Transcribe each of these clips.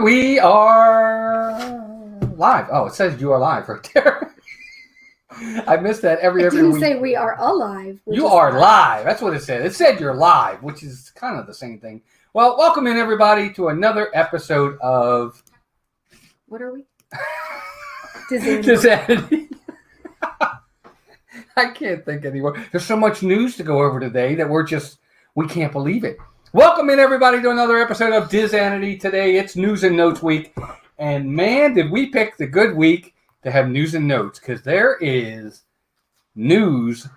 We are live. Oh, it says you are live right there. I missed that every week. It didn't say we are alive. You are live. That's what it said. It said you're live, which is kind of the same thing. Well, welcome in everybody to another episode of... What are we? Disanity. I can't think anymore. There's so much news to go over today that we can't believe it. Welcome in everybody to another episode of Disanity. Today it's News and Notes Week. And man, did we pick the good week to have news and notes, because there is news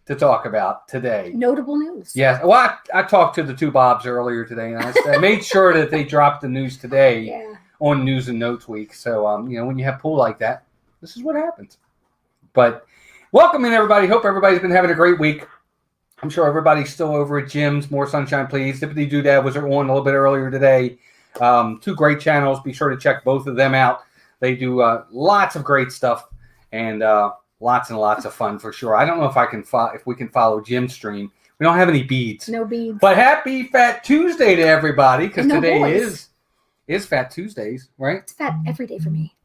to talk about today. Notable news. Yes. Well, I talked to the two Bobs earlier today, and I made sure that they dropped the news today on News and Notes Week. So, when you have pool like that, this is what happens. But welcome in everybody. Hope everybody's been having a great week. I'm sure everybody's still over at Jim's. More Sunshine, Please. Dippity Doodad was on a little bit earlier today. Two great channels. Be sure to check both of them out. They do lots of great stuff and lots and lots of fun for sure. I don't know if we can follow Jim's stream. We don't have any beads. No beads. But happy Fat Tuesday to everybody, because today boys. is Fat Tuesdays, right? It's fat every day for me.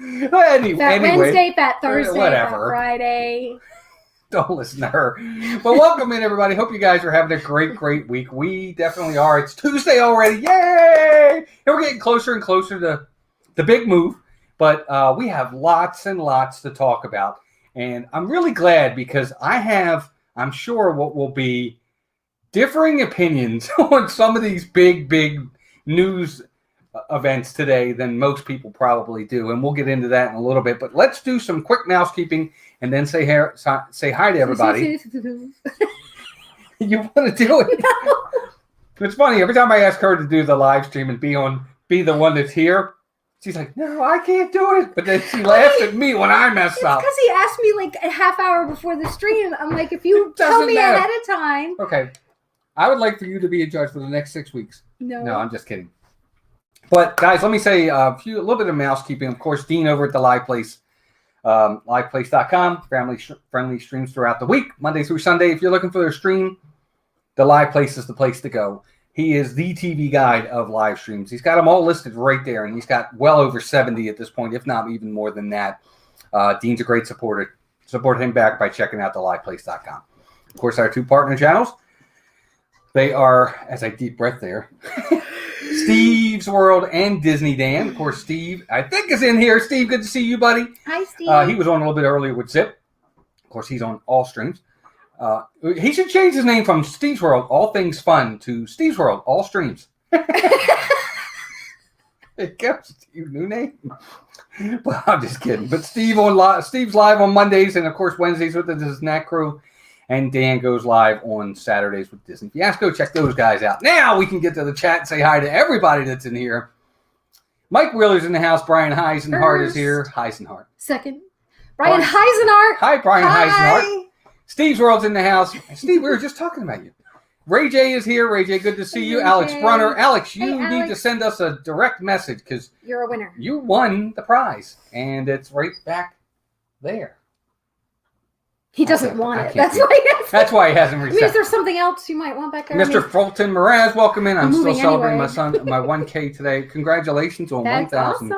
Anyway, Wednesday, fat Thursday, whatever. fat Friday. Don't listen to her. But welcome in, everybody. Hope you guys are having a great week. We definitely are. It's Tuesday already. Yay! And we're getting closer and closer to the big move. But we have lots and lots to talk about. And I'm really glad, because I'm sure, what will be differing opinions on some of these big news events today than most people probably do. And we'll get into that in a little bit. But let's do some quick mousekeeping and then say hi to everybody. You want to do it? No. It's funny. Every time I ask her to do the live stream and be the one that's here, she's like, no, I can't do it. But then she laughs at me when I mess up. Because he asked me like a half hour before the stream. I'm like, if you tell me ahead of time. Okay. I would like for you to be a judge for the next 6 weeks. No, I'm just kidding. But guys, let me say a little bit of mousekeeping. Of course, Dean over at the Live Place, liveplace.com, friendly streams throughout the week, Monday through Sunday. If you're looking for their stream, the Live Place is the place to go. He is the TV guide of live streams. He's got them all listed right there, and he's got well over 70 at this point, if not even more than that. Dean's a great supporter. Support him back by checking out the liveplace.com. Of course, our two partner channels, they are, as I deep breath there, Steve's World and Disney Dan. Of course, Steve, I think, is in here. Steve, good to see you, buddy. Hi, Steve. He was on a little bit earlier with Zip. Of course, he's on all streams. He should change his name from Steve's World, All Things Fun, to Steve's World, All Streams. It goes to your new name. Well, I'm just kidding. But Steve's live on Mondays and, of course, Wednesdays with the Snack Crew. And Dan goes live on Saturdays with Disney Fiasco. Check those guys out. Now we can get to the chat and say hi to everybody that's in here. Mike Wheeler's in the house. Brian Heisenhart is here. Heisenhart. Second. Brian Heisenhart. Hi, Brian Heisenhart. Steve's World's in the house. Steve, we were just talking about you. Ray J is here. Ray J, good to see you. Alex Brunner. Alex, you need to send us a direct message, because you're a winner. You won the prize, and it's right back there. He doesn't want it. That's why he hasn't received. Is there something else you might want back there? Mr. Fulton Mraz, welcome in. I'm still celebrating my 1K today. Congratulations on 1,000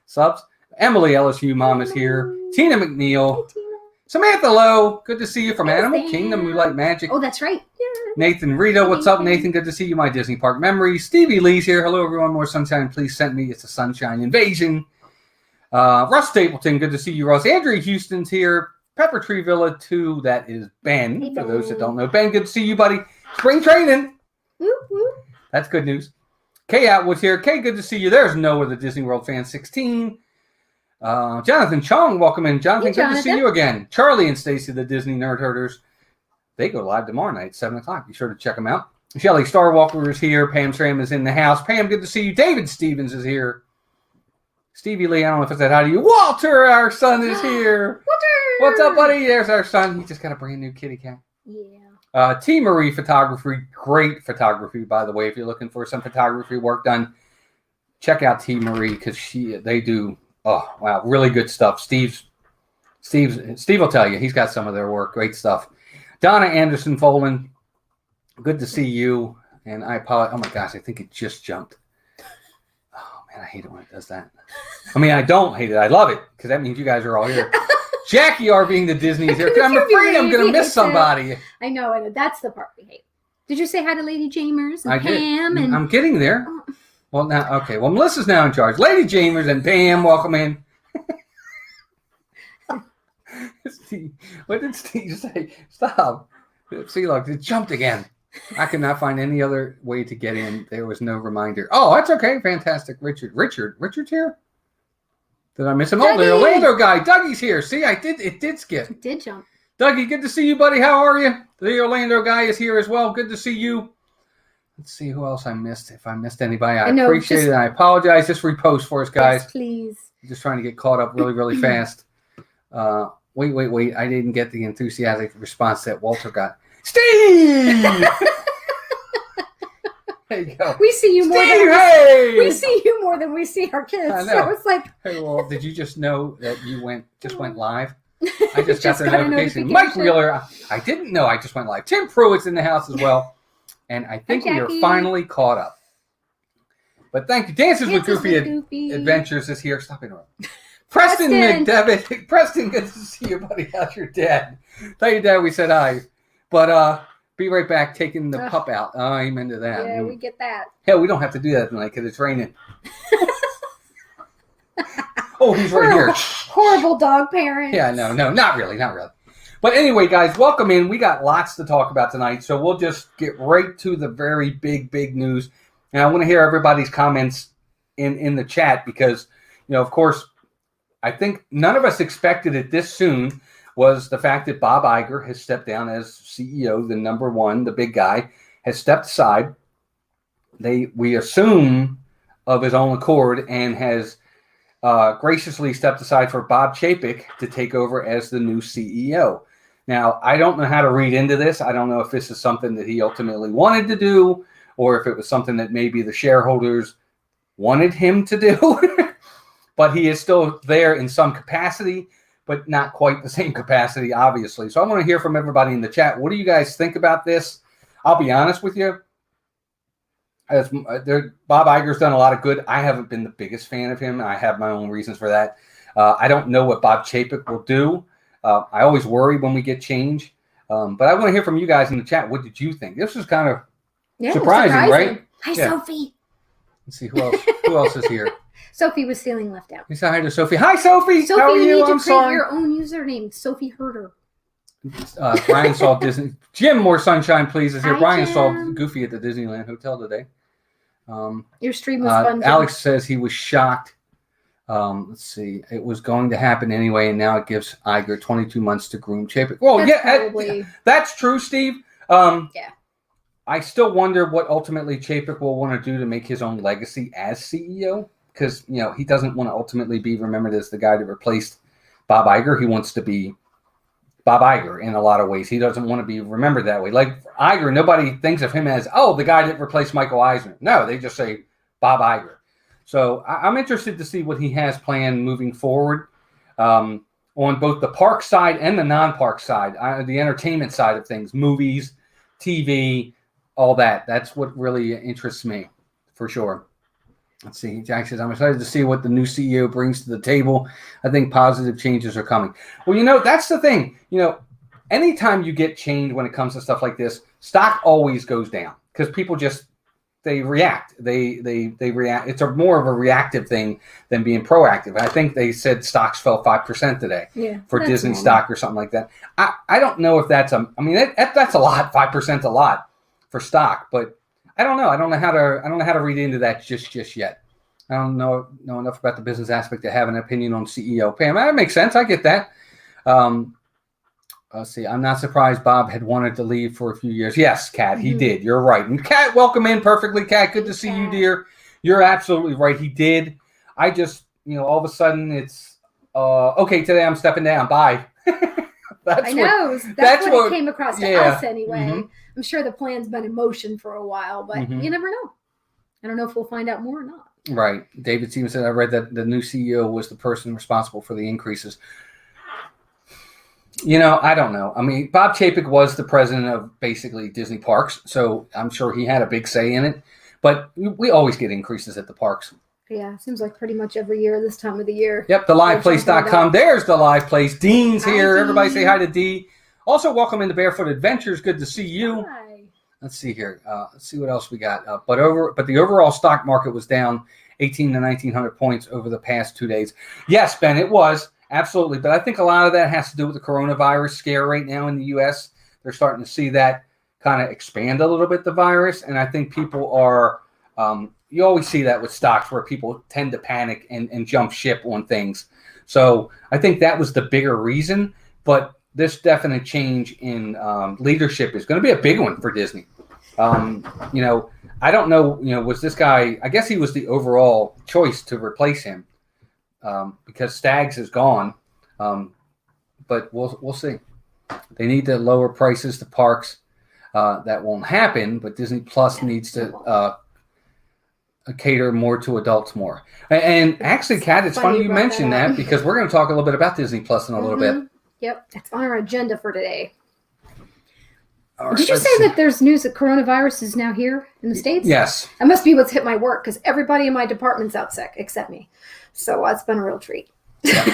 subs. Emily LSU Mom is here. Tina McNeil. Hey, Tina. Samantha Lowe, good to see you from Animal Kingdom. We like magic. Oh, that's right. Yeah. Nathan Rito, what's up, Nathan? Good to see you, my Disney Park memories. Stevie Lee's here. Hello, everyone. More sunshine, please send me. It's a sunshine invasion. Russ Stapleton, good to see you, Russ. Andrea Houston's here. Pepper Tree Villa 2, that is Ben. Hey, for those that don't know. Ben, good to see you, buddy. Spring training. Woo, woo. That's good news. Kay Atwood's here. Kay, good to see you. There's Noah, the Disney World fan 16. Jonathan Chong, welcome in. Jonathan, good to see you again. Charlie and Stacy, the Disney Nerd Herders. They go live tomorrow night, 7 o'clock. Be sure to check them out. Shelly Starwalker is here. Pam Schramm is in the house. Pam, good to see you. David Stevens is here. Stevie Lee, I don't know if I said hi to you. Walter, our son, is here. Walter! What's up, buddy? There's our son. He just got a brand new kitty cat. Yeah. T. Marie Photography. Great photography, by the way. If you're looking for some photography work done, check out T. Marie, because they do, oh, wow, really good stuff. Steve will tell you. He's got some of their work. Great stuff. Donna Anderson Folan, good to see you. And I apologize. Oh, my gosh, I think it just jumped. Man, I hate it when it does that. I mean, I don't hate it. I love it because that means you guys are all here. Jackie R being the Disney's here. I'm afraid I'm going to miss somebody. I know. That's the part we hate. Did you say hi to Lady Jamers and I Pam? did. And... I'm getting there. Oh. Well, now, okay. Well, Melissa's now in charge. Lady Jamers and Pam, welcome in. What did Steve say? Stop. See, look, it jumped again. I could not find any other way to get in. There was no reminder. Oh, that's okay. Fantastic. Richard's here? Did I miss him? Oh, the Orlando guy. Dougie's here. See, it did skip. It did jump. Dougie, good to see you, buddy. How are you? The Orlando guy is here as well. Good to see you. Let's see who else I missed. If I missed anybody, I appreciate it. I apologize. Just repost for us, guys. Yes, please. Just trying to get caught up really, really fast. Wait. I didn't get the enthusiastic response that Walter got. Steve! There you go. We see you more we see you more than we see our kids. I know. So it's like, hey, well, did you just know that you went live? I just got the notification. Mike Wheeler, I didn't know I just went live. Tim Pruitt's in the house as well. And I think we are finally caught up. But thank you. Dances with Goofy Adventures is here. Stop interrupting. Preston McDevitt. Preston, good to see you, buddy. How's your dad? Tell your dad we said hi. But be right back taking the pup out. Oh, I'm into that. Yeah, we get that. Hell, we don't have to do that tonight because it's raining. Oh, he's right here. Horrible dog parents. Yeah, no, not really. But anyway, guys, welcome in. We got lots to talk about tonight, so we'll just get right to the very big news. And I want to hear everybody's comments in the chat because, of course, I think none of us expected it this soon was the fact that Bob Iger has stepped down as CEO, the number one, the big guy, has stepped aside. We assume of his own accord and has graciously stepped aside for Bob Chapek to take over as the new CEO. Now, I don't know how to read into this. I don't know if this is something that he ultimately wanted to do or if it was something that maybe the shareholders wanted him to do. But he is still there in some capacity, but not quite the same capacity, obviously. So I want to hear from everybody in the chat. What do you guys think about this? I'll be honest with you. Bob Iger's done a lot of good. I haven't been the biggest fan of him. I have my own reasons for that. I don't know what Bob Chapek will do. I always worry when we get change. But I want to hear from you guys in the chat. What did you think? This was kind of surprising, right? Hi, Sophie. Let's see who else is here. Sophie was feeling left out. You say hi to Sophie. Hi, Sophie. Sophie, how are you? You need to create your own username. Sophie Herder. Brian saw Disney. Jim, more sunshine, please. Is here. Hi, Brian Jim. saw Goofy at the Disneyland Hotel today. Your stream was fun. Alex says he was shocked. Let's see. It was going to happen anyway, and now it gives Iger 22 months to groom Chapek. Well, that's true, Steve. Yeah. I still wonder what ultimately Chapek will want to do to make his own legacy as CEO, because he doesn't want to ultimately be remembered as the guy that replaced Bob Iger. He wants to be Bob Iger in a lot of ways. He doesn't want to be remembered that way. Like Iger, nobody thinks of him as, the guy that replaced Michael Eisner. No, they just say Bob Iger. So I'm interested to see what he has planned moving forward on both the park side and the non-park side, the entertainment side of things, movies, TV, all that. That's what really interests me, for sure. Let's see. Jack says, I'm excited to see what the new CEO brings to the table. I think positive changes are coming. Well, that's the thing. Anytime you get change when it comes to stuff like this, stock always goes down because people they react. They react. It's more of a reactive thing than being proactive. I think they said stocks fell 5% today for Disney stock or something like that. I don't know if that's that's a lot. 5% a lot for stock, but I don't know. I don't know how to read into that just yet. I don't know enough about the business aspect to have an opinion on CEO. Pam, that makes sense. I get that. Let's see. I'm not surprised Bob had wanted to leave for a few years. Yes, Kat, he did. You're right. And Kat, welcome in perfectly. Kat, good to see you, dear. You're absolutely right. He did. I just, all of a sudden it's, okay, today I'm stepping down. Bye. That's what it came across to us anyway. Mm-hmm. I'm sure the plan's been in motion for a while, but you never know. I don't know if we'll find out more or not. Right. David Stevens said, I read that the new CEO was the person responsible for the increases. I don't know. Bob Chapek was the president of basically Disney parks, so I'm sure he had a big say in it. But we always get increases at the parks. Yeah, seems like pretty much every year this time of the year. Yep, theliveplace.com. There's the live place. Dean's here. Dean. Everybody say hi to Dee. Also, welcome into Barefoot Adventures. Good to see you. Hi. Let's see here. Let's see what else we got. But the overall stock market was down 1,800 to 1,900 points over the past 2 days. Yes, Ben, it was. Absolutely. But I think a lot of that has to do with the coronavirus scare right now in the U.S. They're starting to see that kind of expand a little bit, the virus. And I think people are you always see that with stocks where people tend to panic and jump ship on things. So I think that was the bigger reason. But this definite change in leadership is going to be a big one for Disney. I don't know, was this guy, I guess he was the overall choice to replace him because Staggs is gone. But we'll see. They need to lower prices to parks. That won't happen, but Disney Plus needs to cater more to adults more. And actually, Kat, it's funny you mentioned that because we're going to talk a little bit about Disney Plus in a little bit. Yep, it's on our agenda for today. Right, did you say that there's news that coronavirus is now here in the States? Yes. That must be what's hit my work because everybody in my department's out sick except me. So it's been a real treat. Yeah.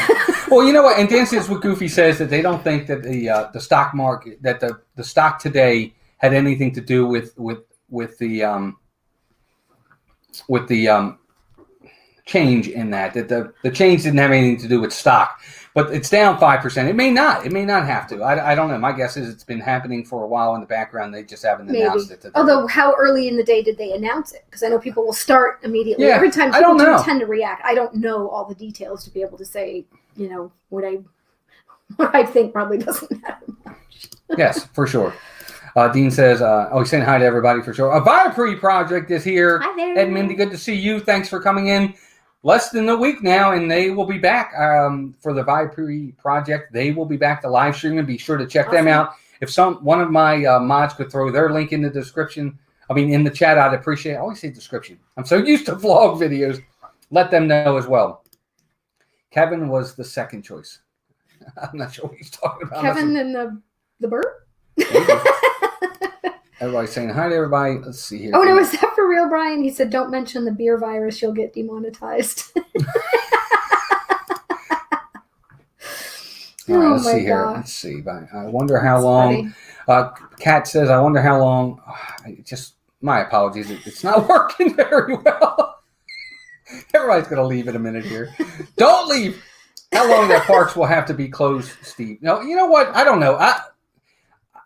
Well, you know what? And Dances with Goofy says that they don't think that the stock market, that the stock today had anything to do with the change in that the change didn't have anything to do with stock, but it's down 5%. It may not have to. I don't know. My guess is it's been happening for a while in the background. They just haven't announced it today. Although, how early in the day did they announce it? Because I know people will start immediately. Every time people do tend to react. I don't know all the details to be able to say, what I think probably doesn't matter much. Yes, for sure. Dean says, he's saying hi to everybody for sure. A Viapre project is here. Hi there. Ed Mindy, good to see you. Thanks for coming in. Less than a week now, and they will be back for the Viapre project. They will be back to live streaming. Be sure to check them out. If one of my mods could throw their link in the description, in the chat, I'd appreciate it. I always say description. I'm so used to vlog videos. Let them know as well. Kevin was the second choice. I'm not sure what he's talking about. Kevin and the bird? Everybody's saying hi to everybody. Let's see here. Oh, no, is that for real, Brian? He said, don't mention the beer virus. You'll get demonetized. All right, let's see here. Let's see. I wonder how long. Kat says, I wonder how long. My apologies. It's not working very well. Everybody's going to leave in a minute here. Don't leave. How long that parks will have to be closed, Steve? No, you know what? I don't know.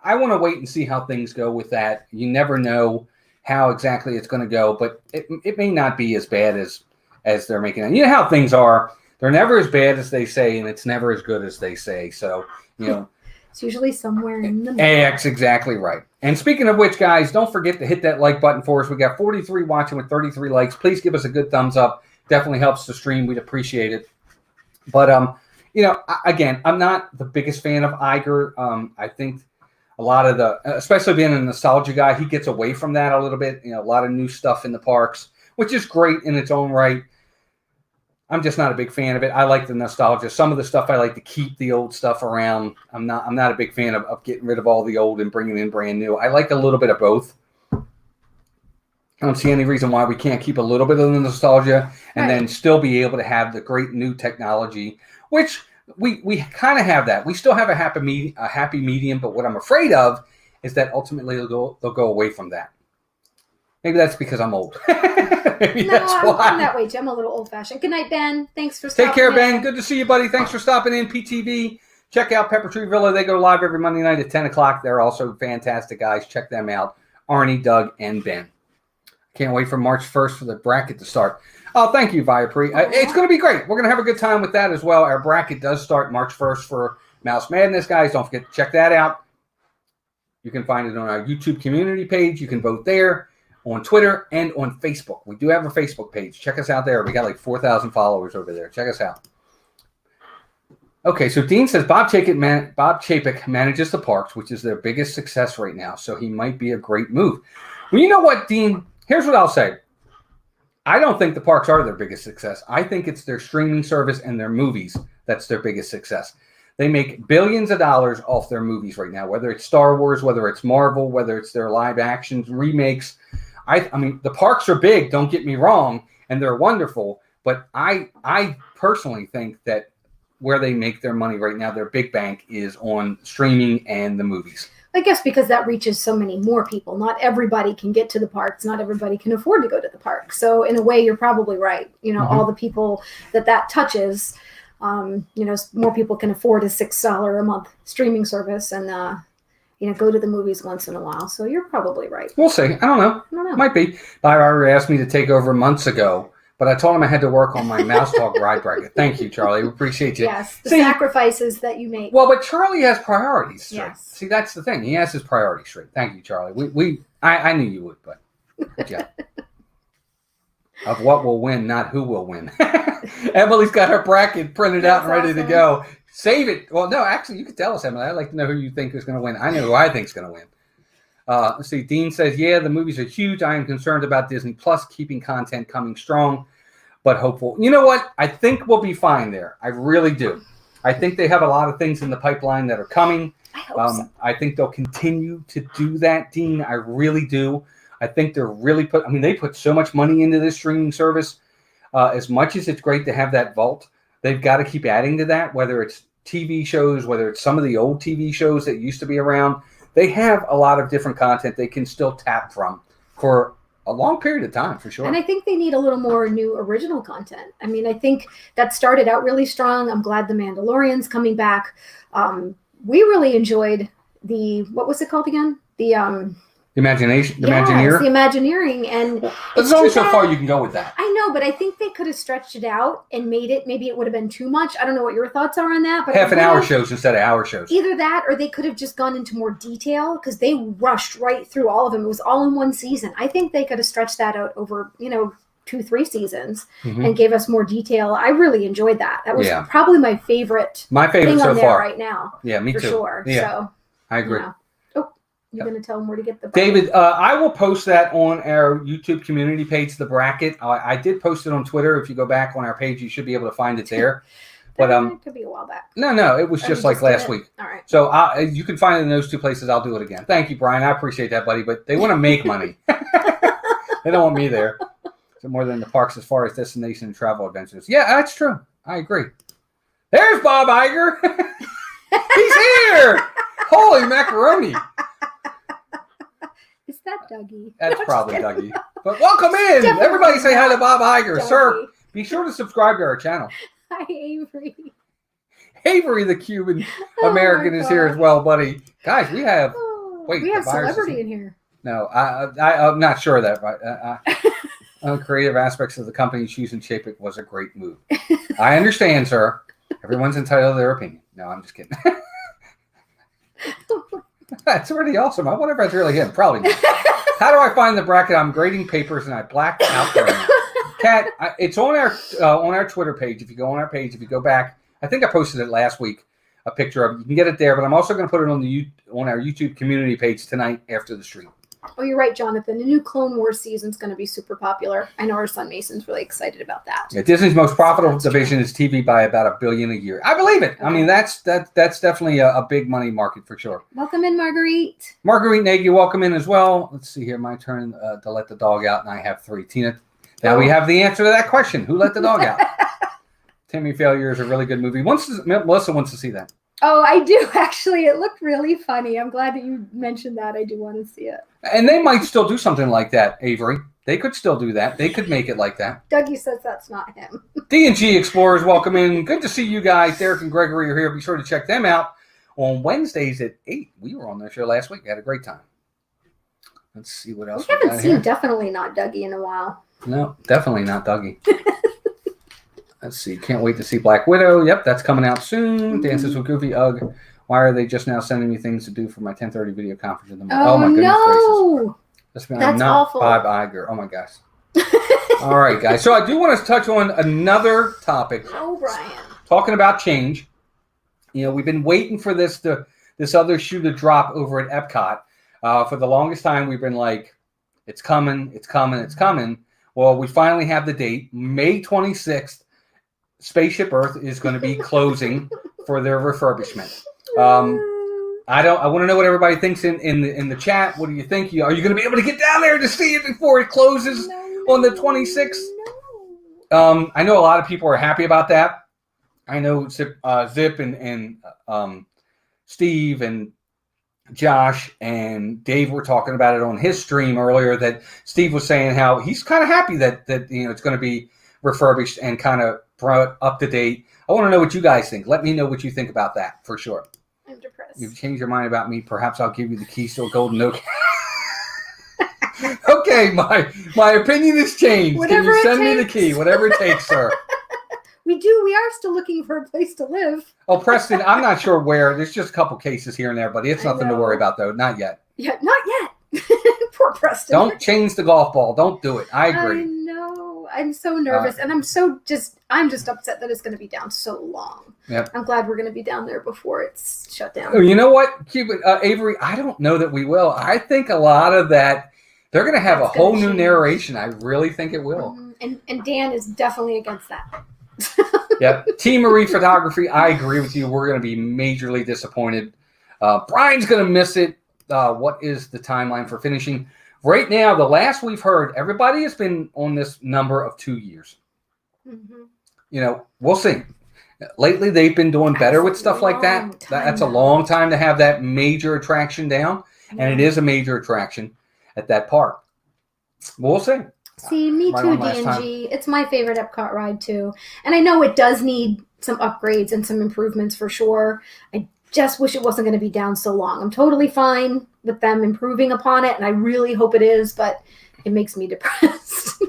I want to wait and see how things go with that. You never know how exactly it's going to go, but it may not be as bad as they're making it. You know how things are. They're never as bad as they say, and it's never as good as they say. So, it's usually somewhere in the middle. That's exactly right. And speaking of which, guys, don't forget to hit that like button for us. We got 43 watching with 33 likes. Please give us a good thumbs up. Definitely helps the stream. We'd appreciate it. But, again, I'm not the biggest fan of Iger. I think a lot of especially being a nostalgia guy, he gets away from that a little bit. A lot of new stuff in the parks, which is great in its own right. I'm just not a big fan of it. I like the nostalgia. Some of the stuff I like to keep the old stuff around. I'm not a big fan of getting rid of all the old and bringing in brand new. I like a little bit of both. I don't see any reason why we can't keep a little bit of the nostalgia and then still be able to have the great new technology, which we kind of have that. We still have a happy medium, but what I'm afraid of is that ultimately they'll go away from that. Maybe that's because I'm old. Maybe that's why. I'm that way, too. I'm a little old-fashioned. Good night, Ben. Thanks for stopping in. Take care, Ben. Good to see you, buddy. Thanks for stopping in, PTV. Check out Pepper Tree Villa. They go live every Monday night at 10 o'clock. They're also fantastic guys. Check them out. Arnie, Doug, and Ben. Can't wait for March 1st for the bracket to start. Oh, thank you, Viapre. It's going to be great. We're going to have a good time with that as well. Our bracket does start March 1st for Mouse Madness, guys. Don't forget to check that out. You can find it on our YouTube community page. You can vote there, on Twitter, and on Facebook. We do have a Facebook page. Check us out there. We got like 4,000 followers over there. Check us out. Okay, so Dean says Bob Chapek manages the parks, which is their biggest success right now, so he might be a great move. Well, you know what, Dean? Here's what I'll say. I don't think the parks are their biggest success. I think it's their streaming service and their movies that's their biggest success. They make billions of dollars off their movies right now, whether it's Star Wars, whether it's Marvel, whether it's their live actions, remakes. I mean, the parks are big, don't get me wrong, and they're wonderful. But I personally think that where they make their money right now, their big bank is on streaming and the movies. I guess because that reaches so many more people. Not everybody can get to the parks. Not everybody can afford to go to the park. So in a way, you're probably right. All the people that touches, more people can afford a $6 a month streaming service and, go to the movies once in a while. So you're probably right. We'll see. I don't know. Might be. Bob already asked me to take over months ago, but I told him I had to work on my Mouse Talk ride bracket. Thank you, Charlie. We appreciate you. Yes, the sacrifices that you make. Well, but Charlie has priorities straight. Yes. See, that's the thing. He has his priorities straight. Thank you, Charlie. I knew you would, but good job. Of what will win, not who will win. Emily's got her bracket printed out and ready to go. Save it. Well, no, actually, you could tell us, Emily. I'd like to know who you think is going to win. I know who I think is going to win. Let's see. Dean says, yeah, the movies are huge. I am concerned about Disney Plus keeping content coming strong, but hopeful. You know what? I think we'll be fine there. I really do. I think they have a lot of things in the pipeline that are coming. I hope so. I think they'll continue to do that, Dean. I really do. I think they're really they put so much money into this streaming service. As much as it's great to have that vault, they've got to keep adding to that, whether it's TV shows, whether it's some of the old TV shows that used to be around. They have a lot of different content they can still tap from for a long period of time, for sure. And I think they need a little more new original content. I mean, I think that started out really strong. I'm glad The Mandalorian's coming back. We really enjoyed what was it called again? The Imagineer. The Imagineering, and there's only so far you can go with that. I know, but I think they could have stretched it out and made it. Maybe it would have been too much. I don't know what your thoughts are on that. But half an hour shows instead of hour shows. Either that, or they could have just gone into more detail because they rushed right through all of them. It was all in one season. I think they could have stretched that out over 2-3 seasons and gave us more detail. I really enjoyed that. That was probably my favorite. My favorite thing so on far right now. Yeah, me for too. Sure. Yeah, so I agree. You're going to tell them where to get the bracket? David, I will post that on our YouTube community page, the bracket. I did post it on Twitter. If you go back on our page, you should be able to find it there. But it could be a while back. No, it was just like last week. All right. So you can find it in those two places. I'll do it again. Thank you, Brian. I appreciate that, buddy. But they want to make money. They don't want me there. So more than the parks as far as destination and travel adventures. Yeah, that's true. I agree. There's Bob Iger. He's here. Holy macaroni. Is that Dougie? That's probably Dougie. But welcome in. Everybody say hi to Bob Iger. Dougie. Sir, be sure to subscribe to our channel. Hi, Avery. Avery, the Cuban American, is here as well, buddy. Guys, we have... we have celebrity in here. No, I'm not sure of that. Right? Creative aspects of the company choosing Chapek was a great move. I understand, sir. Everyone's entitled to their opinion. No, I'm just kidding. That's really awesome. I wonder if that's really him. Probably not. How do I find the bracket? I'm grading papers and I blacked out there. Kat, it's on our Twitter page. If you go on our page, if you go back, I think I posted it last week. A picture of it. You can get it there, but I'm also going to put it on our YouTube community page tonight after the stream. Oh, you're right, Jonathan. The new Clone Wars season is going to be super popular. I know our son Mason's really excited about that. Yeah, Disney's most profitable division is TV by about $1 billion a year. I believe it. Okay. I mean, that's definitely a big money market for sure. Welcome in, Marguerite. Marguerite Nagy, welcome in as well. Let's see here. My turn to let the dog out, and I have 3. Tina, now we have the answer to that question. Who let the dog out? Timmy Failure is a really good movie. Melissa wants to see that. Oh, I do, actually. It looked really funny. I'm glad that you mentioned that. I do want to see it. And they might still do something like that, Avery. They could still do that. They could make it like that. Dougie says that's not him. D&G Explorers, welcome in. Good to see you guys. Derek and Gregory are here. Be sure to check them out on Wednesdays at 8. We were on their show last week. We had a great time. Let's see what else we haven't seen here. Definitely not Dougie in a while. No, definitely not Dougie. Let's see. Can't wait to see Black Widow. Yep, that's coming out soon. Dances with Goofy. Ugh. Why are they just now sending me things to do for my 10:30 video conference in the morning? Oh my goodness gracious. That's not awful. Bob Iger. Oh my gosh. All right, guys. So I do want to touch on another topic. Oh, Brian. Talking about change. You know, we've been waiting for this other shoe to drop over at Epcot. For the longest time, we've been like, it's coming, it's coming, it's coming. Well, we finally have the date, May 26th. Spaceship Earth is going to be closing for their refurbishment. I want to know what everybody thinks in the chat. What do you think? Are you going to be able to get down there to see it before it closes on the 26th? I know a lot of people are happy about that. I know Zip and Steve and Josh and Dave were talking about it on his stream earlier, that Steve was saying how he's kind of happy that it's going to be refurbished and kind of brought up to date. I want to know what you guys think. Let me know what you think about that for sure. I'm depressed. You've changed your mind about me. Perhaps I'll give you the keys to a golden oak. Okay, my opinion has changed. Can you send me the key? Whatever it takes, sir. We are still looking for a place to live. Oh, Preston, I'm not sure where. There's just a couple cases here and there, buddy. It's nothing to worry about, though. Not yet. Yeah, not yet. Poor Preston. Don't change the golf ball. Don't do it. I agree. I know. I'm so nervous, and I'm just upset that it's going to be down so long. Yep. I'm glad we're going to be down there before it's shut down. You know what, Avery? I don't know that we will. I think a lot of that, they're going to have a whole new narration. I really think it will. And Dan is definitely against that. Yep. Team Marie Photography, I agree with you. We're going to be majorly disappointed. Brian's going to miss it. What is the timeline for finishing? Right now, the last we've heard, everybody has been on this number of 2 years. Mm-hmm. We'll see. Lately, they've been doing better with stuff like that. That's a long time to have that major attraction down, and it is a major attraction at that park. We'll see. See, me too, D&G. It's my favorite Epcot ride, too. And I know it does need some upgrades and some improvements for sure. I just wish it wasn't going to be down so long. I'm totally fine with them improving upon it, and I really hope it is, but it makes me depressed.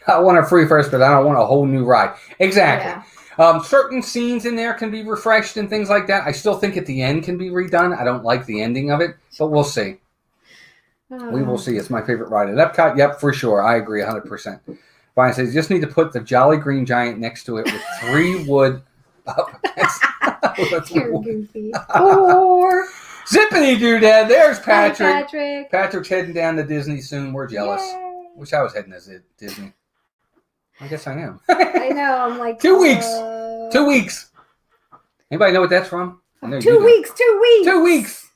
I want a free first, but I don't want a whole new ride. Exactly. Yeah. Certain scenes in there can be refreshed and things like that. I still think at the end can be redone. I don't like the ending of it, but we'll see. We will see. It's my favorite ride at Epcot. Yep, for sure. I agree 100%. Brian says, you just need to put the Jolly Green Giant next to it with 3 wood up against. You're goofy. Or Zippity Doodad. There's Patrick. Hi, Patrick. Patrick's heading down to Disney soon. We're jealous. Yay. Wish I was heading to Disney. I guess I am. I know. I'm like 2 weeks. 2 weeks. Anybody know what that's from? I know 2 weeks. 2 weeks. 2 weeks.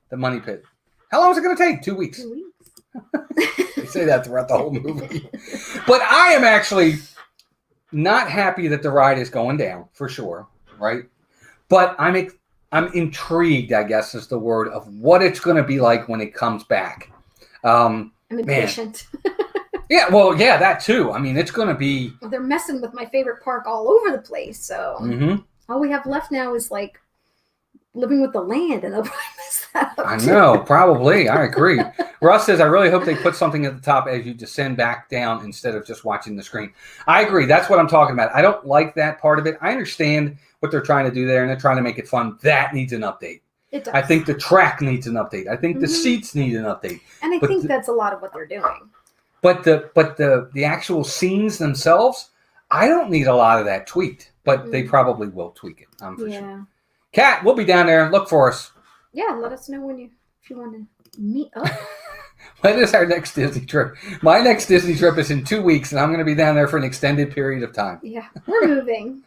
The Money Pit. How long is it going to take? 2 weeks. 2 weeks. They say that throughout the whole movie. But I am actually not happy that the ride is going down, for sure, right? But I'm intrigued, I guess is the word, of what it's going to be like when it comes back. I'm impatient. Yeah, well, yeah, that too. I mean, it's going to be... Well, they're messing with my favorite park all over the place, so all we have left now is, like, living with the land, and they'll probably mess that up. I know, probably. I agree. Russ says, I really hope they put something at the top as you descend back down instead of just watching the screen. I agree. That's what I'm talking about. I don't like that part of it. I understand what they're trying to do there, and they're trying to make it fun. That needs an update. It does. I think the track needs an update. I think the seats need an update. And I think that's a lot of what they're doing. But the actual scenes themselves, I don't need a lot of that tweaked. But they probably will tweak it. I'm for sure. Kat, we'll be down there. Look for us. Yeah, let us know if you want to meet up. When is our next Disney trip? My next Disney trip is in 2 weeks, and I'm going to be down there for an extended period of time. Yeah, we're moving.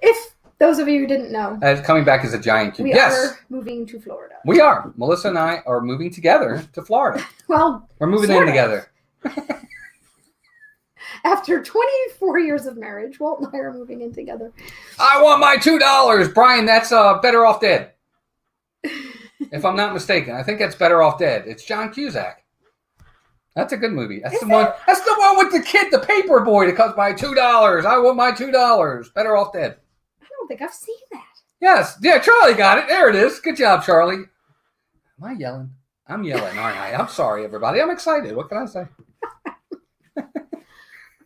If those of you who didn't know. Coming back as a giant cube. We are moving to Florida. We are. Melissa and I are moving together to Florida. Well, we're moving in together. After 24 years of marriage, Walt and I are moving in together. I want my $2. Brian, that's Better Off Dead. If I'm not mistaken. I think that's Better Off Dead. It's John Cusack. That's a good movie. That's the one with the kid, the paper boy that comes by $2. I want my $2. Better Off Dead. I don't think I've seen that. Yes. Yeah, Charlie got it. There it is. Good job, Charlie. Am I yelling? I'm yelling, aren't I? I'm sorry, everybody. I'm excited. What can I say?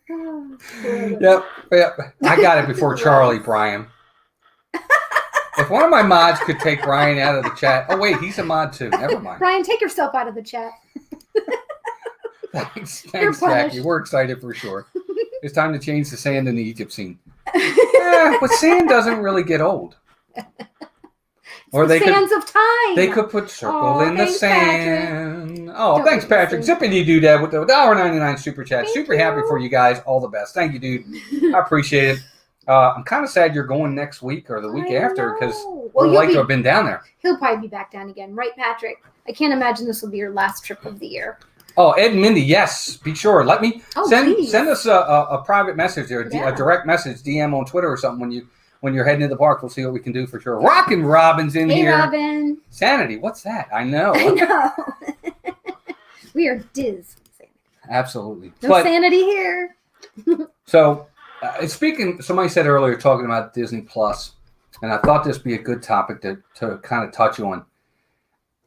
Yep. I got it before Charlie, Brian. If one of my mods could take Brian out of the chat. Oh, wait, he's a mod too. Never mind. Brian, take yourself out of the chat. Thanks, Jackie. We're excited for sure. It's time to change the sand in the Egypt scene. Yeah, but sand doesn't really get old. Or they sands of time. They could put circle in the sand. Oh, thanks, Patrick. Zippity doo dad with the $1.99 super chat. Super happy for you guys. All the best. Thank you, dude. I appreciate it. I'm kind of sad you're going next week or the week after because we'd like to have been down there. He'll probably be back down again, right, Patrick? I can't imagine this will be your last trip of the year. Oh, Ed and Mindy, yes. Be sure. Let me send us a private message or a direct message, DM on Twitter or something when you're heading to the park. We'll see what we can do for sure. Rockin' Robin's in here. Hey, Robin. Sanity, what's that? I know. We are Diz. Absolutely. No sanity here. So, somebody said earlier talking about Disney Plus, and I thought this would be a good topic to kind of touch on.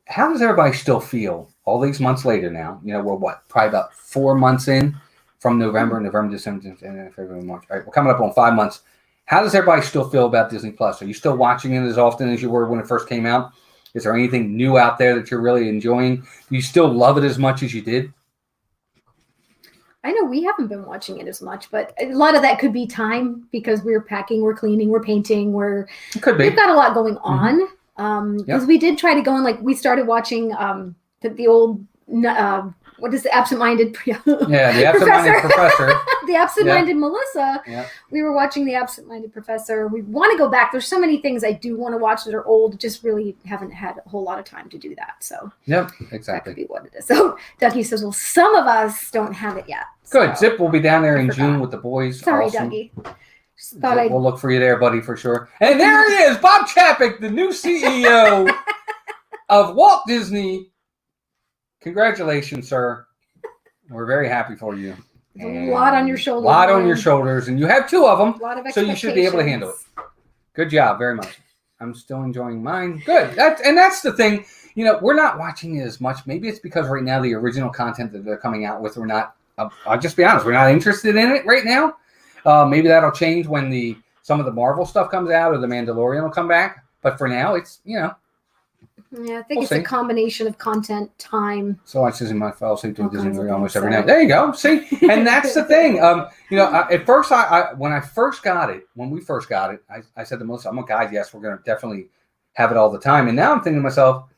How does everybody still feel all these months later now? You know, we're probably about 4 months in from November, December, February, March. All right, we're coming up on 5 months. How does everybody still feel about Disney Plus? Are you still watching it as often as you were when it first came out? Is there anything new out there that you're really enjoying? Do you still love it as much as you did? I know we haven't been watching it as much, but a lot of that could be time because we're packing, we're cleaning, we're painting, we've got a lot going on. Because we did try to go on, like we started watching the old what is the absent-minded the absent-minded professor. The absent-minded Melissa. Yeah. We were watching the absent-minded professor. We want to go back. There's so many things I do want to watch that are old. Just really haven't had a whole lot of time to do that. So exactly. That could be what it is. So Dougie says, well, some of us don't have it yet. Good. Zip will be down there in June with the boys. Sorry, awesome. Dougie. We'll look for you there, buddy, for sure. And there he is, Bob Chapek, the new CEO of Walt Disney. Congratulations, sir. We're very happy for you. A lot on your shoulders. A lot on your shoulders, and you have 2 of them, a lot of so you should be able to handle it. Good job, very much. I'm still enjoying mine. Good. That's the thing. You know, we're not watching it as much. Maybe it's because right now the original content that they're coming out with, we're not. I'll just be honest. We're not interested in it right now. Maybe that'll change when some of the Marvel stuff comes out or the Mandalorian will come back. But for now, it's Yeah, I think it's a combination of content, time. So I just I fell asleep to Disney almost every night. There you go. See, and that's the thing. At first, when we first got it, I said to Melissa, "I'm a guy. Yes, we're going to definitely have it all the time." And now I'm thinking to myself,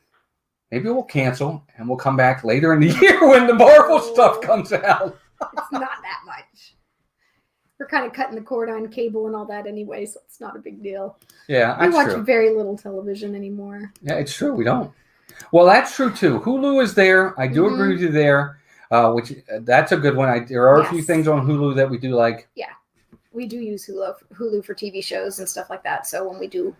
maybe we'll cancel and we'll come back later in the year when the Marvel stuff comes out. It's not that much. We're kind of cutting the cord on cable and all that anyway, so it's not a big deal. Yeah, we watch very little television anymore. Yeah, it's true. We don't. Well, that's true too. Hulu is there. I do agree with you there. Which that's a good one. There are a few things on Hulu that we do like. Yeah, we do use Hulu for TV shows and stuff like that. So when we do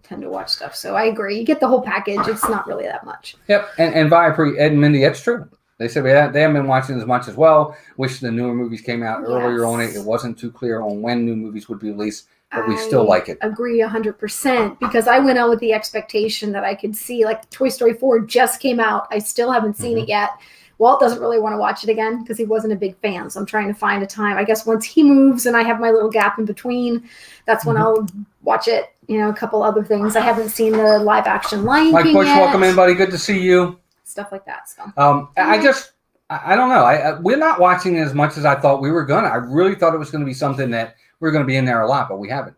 tend to watch stuff, so I agree. You get the whole package. It's not really that much. Yep, and Viaplay, Ed and Mindy, that's true. They said they haven't been watching as much as well. Wish the newer movies came out earlier on it. It wasn't too clear on when new movies would be released, but we still like it. I agree 100% because I went out with the expectation that I could see, like Toy Story 4 just came out. I still haven't seen it yet. Walt doesn't really want to watch it again because he wasn't a big fan. So I'm trying to find a time. I guess once he moves and I have my little gap in between, that's when I'll watch it. You know, a couple other things. I haven't seen the live action Lion King Mike Bush, yet. welcome in, buddy. Good to see you. Stuff like that. So I don't know. We're not watching as much as I thought we were gonna. I really thought it was going to be something that we're going to be in there a lot, but we haven't.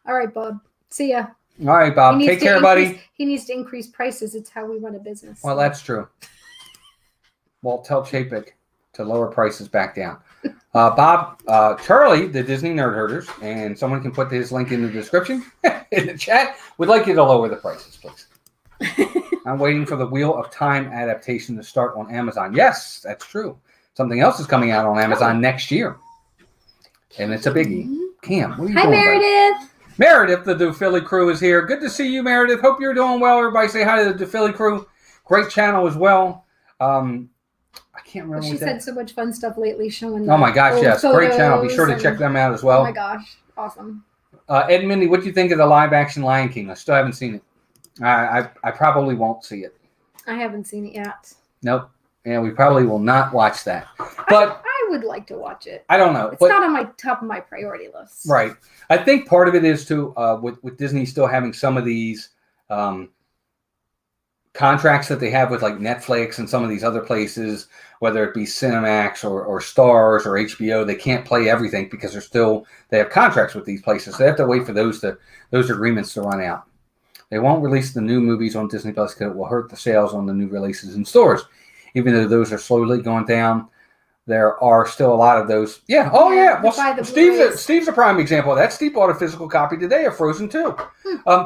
All right, Bob. See ya. All right, Bob. Take care, buddy. He needs to increase prices. It's how we run a business. Well, that's true. Walt, tell Chapek to lower prices back down. Bob, Charlie, the Disney Nerd Herders, and someone can put his link in the description in the chat. Would like you to lower the prices, please. I'm waiting for the Wheel of Time adaptation to start on Amazon. Yes, that's true. Something else is coming out on Amazon next year. And it's a biggie. Cam, what are you doing? Hi, Meredith. Meredith, the DePhilly crew is here. Good to see you, Meredith. Hope you're doing well. Everybody say hi to the DePhilly crew. Great channel as well. I can't remember. She's had so much fun stuff lately showing. Oh my gosh, yes. Great channel. Be sure to check them out as well. Oh my gosh. Awesome. Ed and Mindy, what do you think of the live action Lion King? I still haven't seen it. I probably won't see it. I haven't seen it yet. Nope. Yeah, we probably will not watch that. But I would like to watch it. I don't know. It's not on my top of my priority list. Right. I think part of it is too with Disney still having some of these contracts that they have with like Netflix and some of these other places, whether it be Cinemax or Stars or HBO, they can't play everything because they have contracts with these places. They have to wait for those agreements to run out. They won't release the new movies on Disney Plus because it will hurt the sales on the new releases in stores. Even though those are slowly going down, there are still a lot of those. Yeah. Oh, yeah. Well, Steve's a prime example of that. Steve bought a physical copy today of Frozen 2.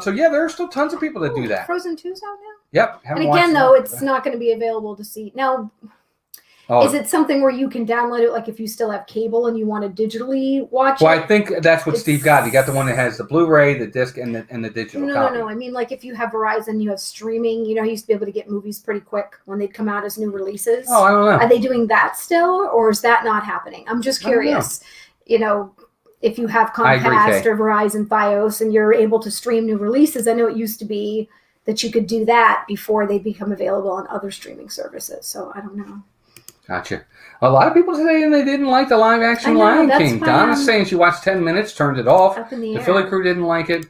So, yeah, there are still tons of people that do that. Frozen 2's out now? Yep. And again, though, it's not going to be available to see. Now, Oh. Is it something where you can download it, like if you still have cable and you want to digitally watch it? Well, I think that's what Steve got. He got the one that has the Blu-ray, the disc, and the digital copy. No. I mean, like if you have Verizon, you have streaming. You know, you used to be able to get movies pretty quick when they'd come out as new releases. Oh, I don't know. Are they doing that still, or is that not happening? I'm just curious. You know, if you have Comcast or Verizon Fios and you're able to stream new releases, I know it used to be that you could do that before they become available on other streaming services. So I don't know. Gotcha. A lot of people saying they didn't like the live-action Lion King. Donna's saying she watched 10 minutes, turned it off. Up in the air. Philly crew didn't like it.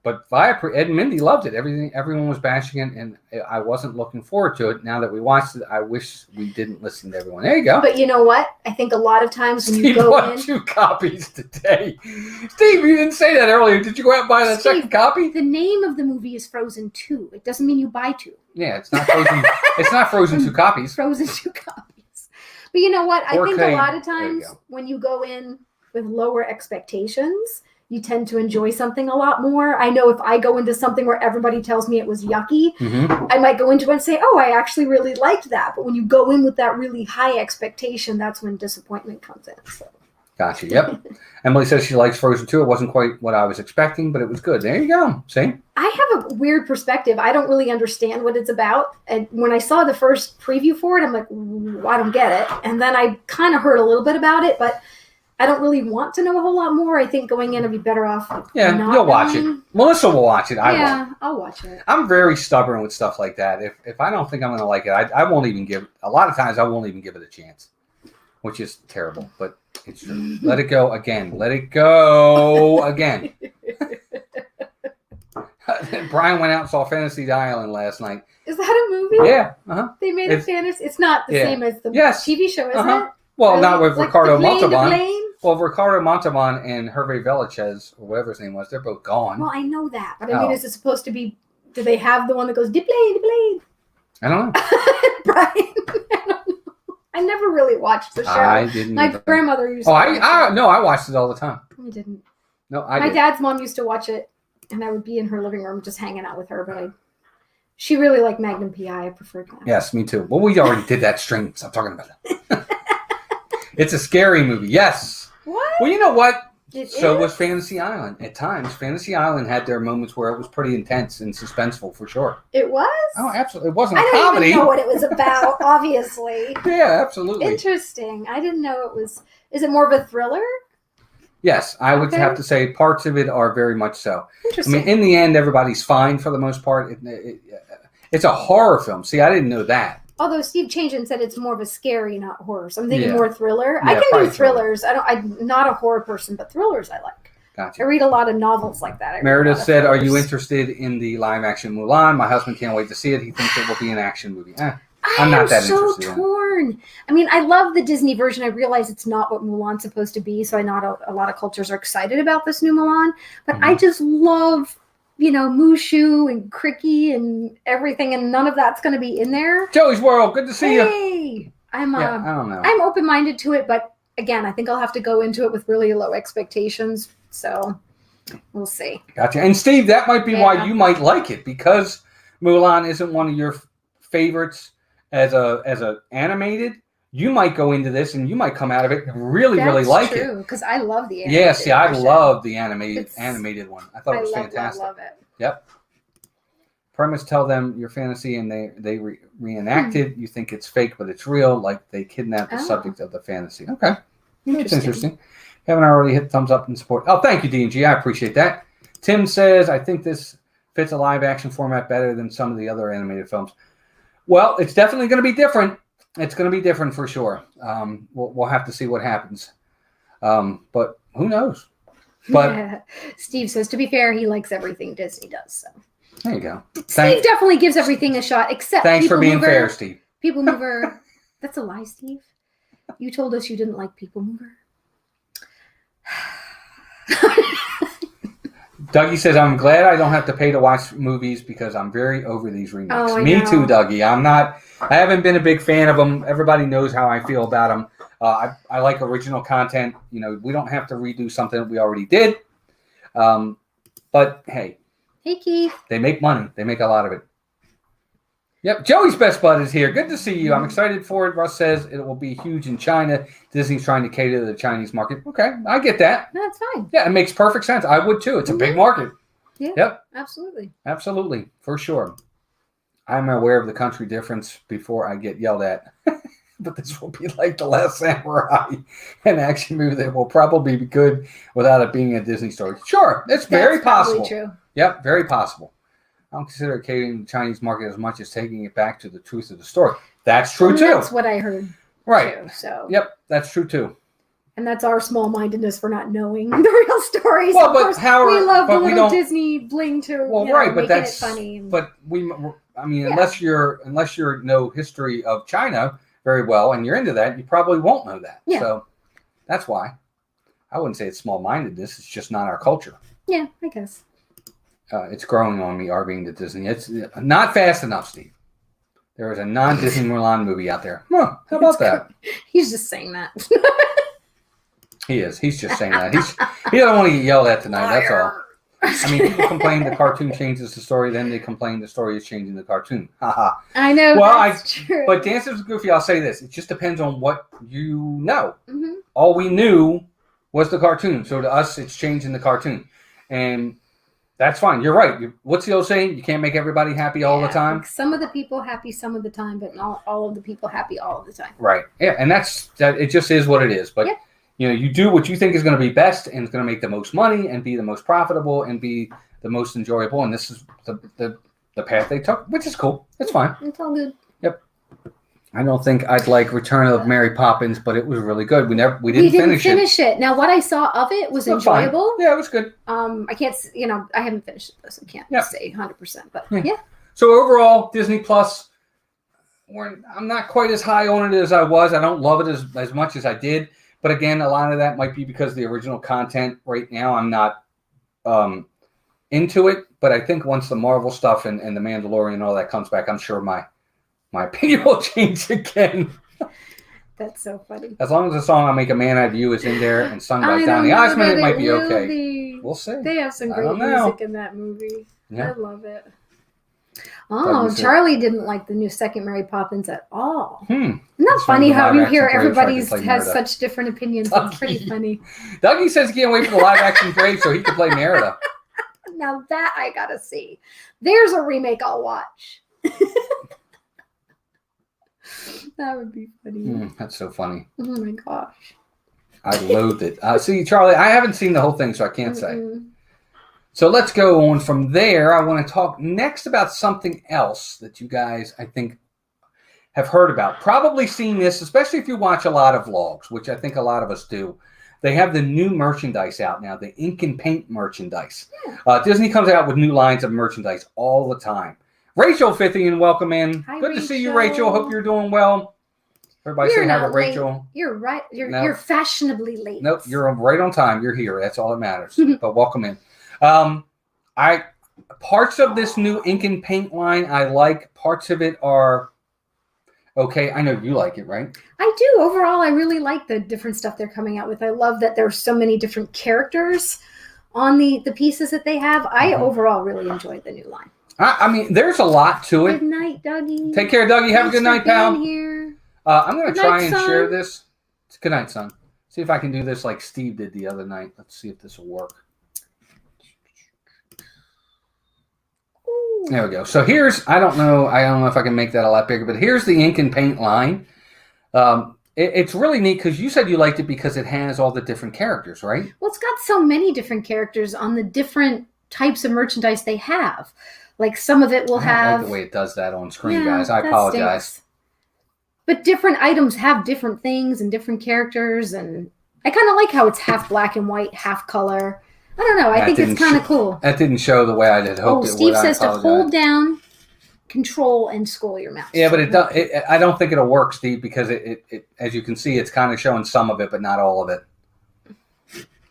But Ed and Mindy loved it. Everyone was bashing it, and I wasn't looking forward to it. Now that we watched it, I wish we didn't listen to everyone. There you go. But you know what? I think a lot of times when Steve you go bought in... 2 copies today. Steve, you didn't say that earlier. Did you go out and buy that second copy? The name of the movie is Frozen 2. It doesn't mean you buy 2. Yeah, it's not Frozen. It's not Frozen 2 copies. Frozen 2 copies. But you know what? I 4K, think a lot of times when you go in with lower expectations, you tend to enjoy something a lot more. I know if I go into something where everybody tells me it was yucky, I might go into it and say, oh, I actually really liked that. But when you go in with that really high expectation, that's when disappointment comes in. So. Gotcha. Yep. Emily says she likes Frozen 2. It wasn't quite what I was expecting, but it was good. There you go. See? I have a weird perspective. I don't really understand what it's about. And when I saw the first preview for it, I'm like, I don't get it. And then I kind of heard a little bit about it, but I don't really want to know a whole lot more. I think going in, I'd be better off. Yeah, you'll watch it. Melissa will watch it. I won't. I'll watch it. I'm very stubborn with stuff like that. If I don't think I'm going to like it, I won't even give. A lot of times, I won't even give it a chance, which is terrible. But it's true. Let it go again. Let it go again. Brian went out and saw Fantasy Island last night. Is that a movie? Yeah. They made a fantasy. It's not the same as the TV show, is it? Well, not with like Ricardo Montalban. Well, Ricardo Montalban and Hervé Villachez, or whatever his name was, they're both gone. Well, I know that. But I mean, is it supposed to be, do they have the one that goes, de-blade? I don't know. Brian, I don't know. I never really watched the show. I didn't. My grandmother used to watch it. I watched it all the time. I didn't. No, My dad's mom used to watch it, and I would be in her living room just hanging out with her, but she really liked Magnum P.I. I preferred that. Yes, me too. Well, we already did that string. Stop talking about it. It's a scary movie. Yes. What? Well, you know what? So was Fantasy Island. At times, Fantasy Island had their moments where it was pretty intense and suspenseful, for sure. It was? Oh, absolutely. It wasn't a comedy. I don't comedy. even know what it was about, obviously. Yeah, absolutely. Interesting. I didn't know it was... Is it more of a thriller? Yes, I would have to say parts of it are very much so. Interesting. I mean, in the end, everybody's fine for the most part. It's a horror film. See, I didn't know that. Although Steve changed and said it's more of a scary, not horror. So I'm thinking more thriller. Yeah, I can do thrillers. I'm not a horror person, but thrillers I like. Gotcha. I read a lot of novels like that. Meredith said, are you interested in the live-action Mulan? My husband can't wait to see it. He thinks it will be an action movie. I'm not that interested. I'm so torn. I mean, I love the Disney version. I realize it's not what Mulan's supposed to be, so I know a lot of cultures are excited about this new Mulan. But I just love... Mushu and Cricky and everything, and none of that's going to be in there. Joey's World, good to see you. Hey, I don't know. I'm open-minded to it, but again, I think I'll have to go into it with really low expectations. So we'll see. Gotcha. And Steve, that might be why you might like it, because Mulan isn't one of your favorites as a animated. You might go into this and you might come out of it and really like it. That's true, because I love the animated Yeah, see, I love the animated one. I thought it was fantastic. I love it. Yep. Premise, tell them your fantasy and they reenact it. You think it's fake, but it's real, like they kidnap the subject of the fantasy. Okay. That's interesting. Haven't already hit thumbs up in support. Oh, thank you, D&G. I appreciate that. Tim says, I think this fits a live-action format better than some of the other animated films. Well, it's definitely going to be different. It's going to be different for sure. We'll have to see what happens. But who knows? But Steve says, to be fair, he likes everything Disney does. So there you go. Steve definitely gives everything a shot, except thanks for being fair, Steve. People Mover. That's a lie, Steve. You told us you didn't like People Mover. Dougie says, I'm glad I don't have to pay to watch movies because I'm very over these remakes. Oh, Me too, Dougie. I haven't been a big fan of them. Everybody knows how I feel about them. I like original content. We don't have to redo something that we already did. But hey. Hey, Keith. They make money. They make a lot of it. Yep. Joey's best bud is here. Good to see you. I'm excited for it. Russ says it will be huge in China. Disney's trying to cater to the Chinese market. Okay, I get that. That's fine. Yeah, it makes perfect sense. I would too. It's a big market. Yeah. Yep. Absolutely. For sure. I'm aware of the country difference before I get yelled at. But this will be like The Last Samurai, an action movie that will probably be good without it being a Disney story. Sure, it's very possible. True. Yep, very possible. I don't consider catering to the Chinese market as much as taking it back to the truth of the story. That's true too. That's what I heard. Right. Too, so. Yep, that's true too. And that's our small-mindedness for not knowing the real stories. Well, of but course, how we love the we little don't, Disney bling to right, but making that's it funny. But I mean, unless you're know history of China very well and you're into that, you probably won't know that. Yeah. So that's why I wouldn't say it's small-mindedness. It's just not our culture. Yeah, I guess. It's growing on me, our being to Disney. It's not fast enough, Steve. There is a non-Disney Mulan movie out there. Huh, how about that? He's just saying that. He is. He's just saying that. He doesn't want to get yelled at tonight. That's all. I mean, people complain the cartoon changes the story, then they complain the story is changing the cartoon. Haha. I know. Well, that's true. But Dances with Goofy, I'll say this: it just depends on what you know. Mm-hmm. All we knew was the cartoon, so to us, it's changing the cartoon, and that's fine. You're right. What's the old saying? You can't make everybody happy all the time. Like some of the people happy some of the time, but not all of the people happy all of the time. Right. Yeah, and that. It just is what it is. But you do what you think is going to be best, and it's going to make the most money, and be the most profitable, and be the most enjoyable. And this is the path they took, which is cool. It's fine. It's all good. Yep. I don't think I'd like Return of Mary Poppins, but it was really good. We didn't finish it. Now, what I saw of it was enjoyable. Fine. Yeah, it was good. I can't, I haven't finished it, so I can't say 100%. But yeah. So overall, Disney Plus, I'm not quite as high on it as I was. I don't love it as much as I did. But again, a lot of that might be because the original content right now, I'm not into it. But I think once the Marvel stuff and the Mandalorian and all that comes back, I'm sure my opinion will change again. That's so funny. As long as the song "I'll Make a Man Out of You" is in there and sung by Donny Osmond, it might be okay. We'll see. They have some great music in that movie. Yeah. I love it. Oh, Charlie didn't like the new second Mary Poppins at all. Isn't that funny how you hear everybody has such different opinions? It's pretty funny. Dougie says he can't wait for the live action Brave so he can play Merida. Now that I gotta see. There's a remake I'll watch. That would be funny. That's so funny. Oh my gosh. I loathed it. See, Charlie, I haven't seen the whole thing, so I can't say. So let's go on from there. I want to talk next about something else that you guys, I think, have heard about. Probably seen this, especially if you watch a lot of vlogs, which I think a lot of us do. They have the new merchandise out now, the ink and paint merchandise. Yeah. Disney comes out with new lines of merchandise all the time. Rachel Fithian, welcome in. Hi, Good to see you, Rachel. Hope you're doing well. Everybody say hi to Rachel. You're right. You're fashionably late. Nope, you're right on time. You're here. That's all that matters. But welcome in. Parts of this new ink and paint line I like. Parts of it are okay. I know you like it, right? I do. Overall, I really like the different stuff they're coming out with. I love that there's so many different characters on the pieces that they have. I overall really enjoyed the new line. I mean, there's a lot to it. Good night, Dougie. Take care, Dougie. Have a good night, pal. Here. I'm going to try and share this. Good night, son. See if I can do this like Steve did the other night. Let's see if this will work. Ooh. There we go. So here's, I don't know if I can make that a lot bigger, but here's the ink and paint line. It's really neat because you said you liked it because it has all the different characters, right? Well, it's got so many different characters on the different types of merchandise they have. Like some of it will have... I like the way it does that on screen, guys. I apologize. Stinks. But different items have different things and different characters. And I kind of like how it's half black and white, half color. I don't know. I think it's kind of cool. That didn't show the way I had hoped it would. Steve says to hold down, control, and scroll your mouse. Yeah, but I don't think it'll work, Steve, because it as you can see, it's kind of showing some of it, but not all of it.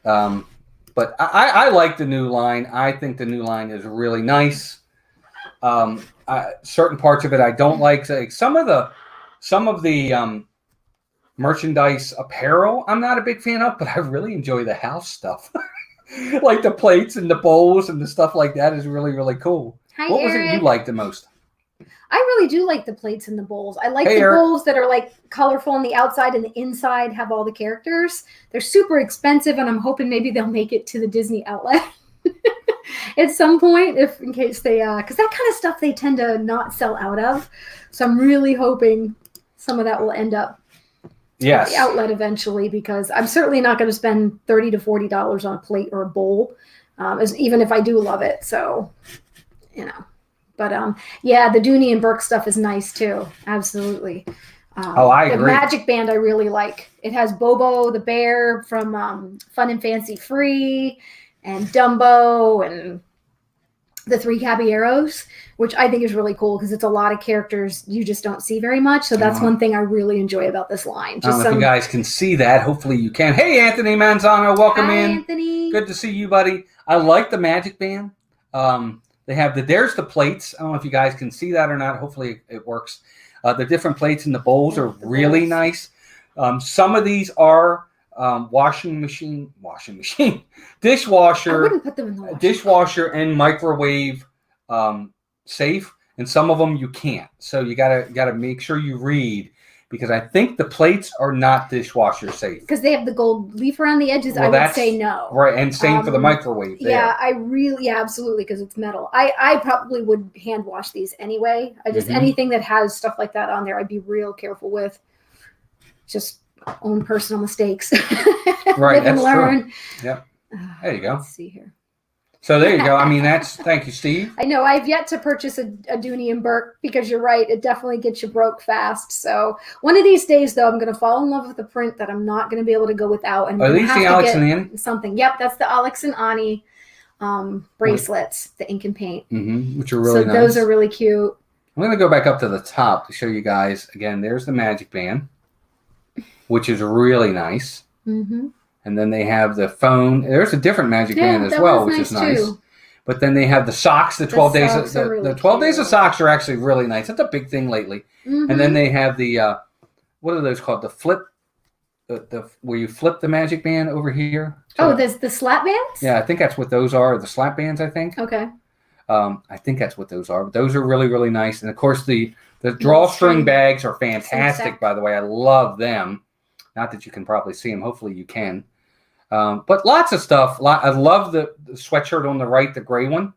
But I like the new line. I think the new line is really nice. Certain parts of it I don't like. Like some of the merchandise apparel I'm not a big fan of, but I really enjoy the house stuff. Like the plates and the bowls and the stuff like that is really, really cool. Hi, what Eric. was it you liked the most? I really do like the plates and the bowls. I like the Eric. bowls that are like colorful on the outside and the inside have all the characters. They're super expensive, and I'm hoping maybe they'll make it to the Disney outlet at some point, if in case they, because that kind of stuff they tend to not sell out of. So I'm really hoping some of that will end up at the outlet eventually, because I'm certainly not going to spend $30 to $40 on a plate or a bowl, even if I do love it. So, you know. But yeah, the Dooney and Burke stuff is nice too. Absolutely. I agree. The Magic Band I really like. It has Bobo the bear from Fun and Fancy Free, and Dumbo, and the Three Caballeros, which I think is really cool because it's a lot of characters you just don't see very much. So that's one thing I really enjoy about this line. Just I don't know if you guys can see that. Hopefully you can. Hey, Anthony Manzano, welcome in. Anthony. Good to see you, buddy. I like the Magic Band. They have there's the plates. I don't know if you guys can see that or not. Hopefully it works. The different plates and the bowls are really nice. Some of these are washing machine, dishwasher. I wouldn't put them in the dishwasher and microwave safe, and some of them you can't. So you gotta make sure you read, because I think the plates are not dishwasher safe. Because they have the gold leaf around the edges, well, I would say no. Right, and same for the microwave there. Yeah, absolutely, because it's metal. I probably would hand wash these anyway. I just, anything that has stuff like that on there, I'd be real careful with. Just own personal mistakes. Right, Live and learn. True. Yep. There you go. Let's see here. So there you go. I mean, thank you, Steve. I know I've yet to purchase a Dooney and Burke, because you're right. It definitely gets you broke fast. So one of these days, though, I'm going to fall in love with a print that I'm not going to be able to go without. And are these the Alex and Annie? Something. Yep, that's the Alex and Annie bracelets, the ink and paint. Which are really nice. Those are really cute. I'm going to go back up to the top to show you guys. Again, there's the Magic Band, which is really nice. And then they have the phone. There's a different Magic Band as well, which is nice. Too. But then they have the socks. The 12 days. The 12 days of socks are actually really nice. That's a big thing lately. And then they have the what are those called? The flip. The where you flip the Magic Band over here. There's the slap bands. Yeah, I think that's what those are. The slap bands, I think. Okay. I think that's what those are. But those are really, really nice. And of course, the drawstring bags are fantastic. By the way, I love them. Not that you can probably see them. Hopefully you can. But lots of stuff. I love the sweatshirt on the right, the gray one.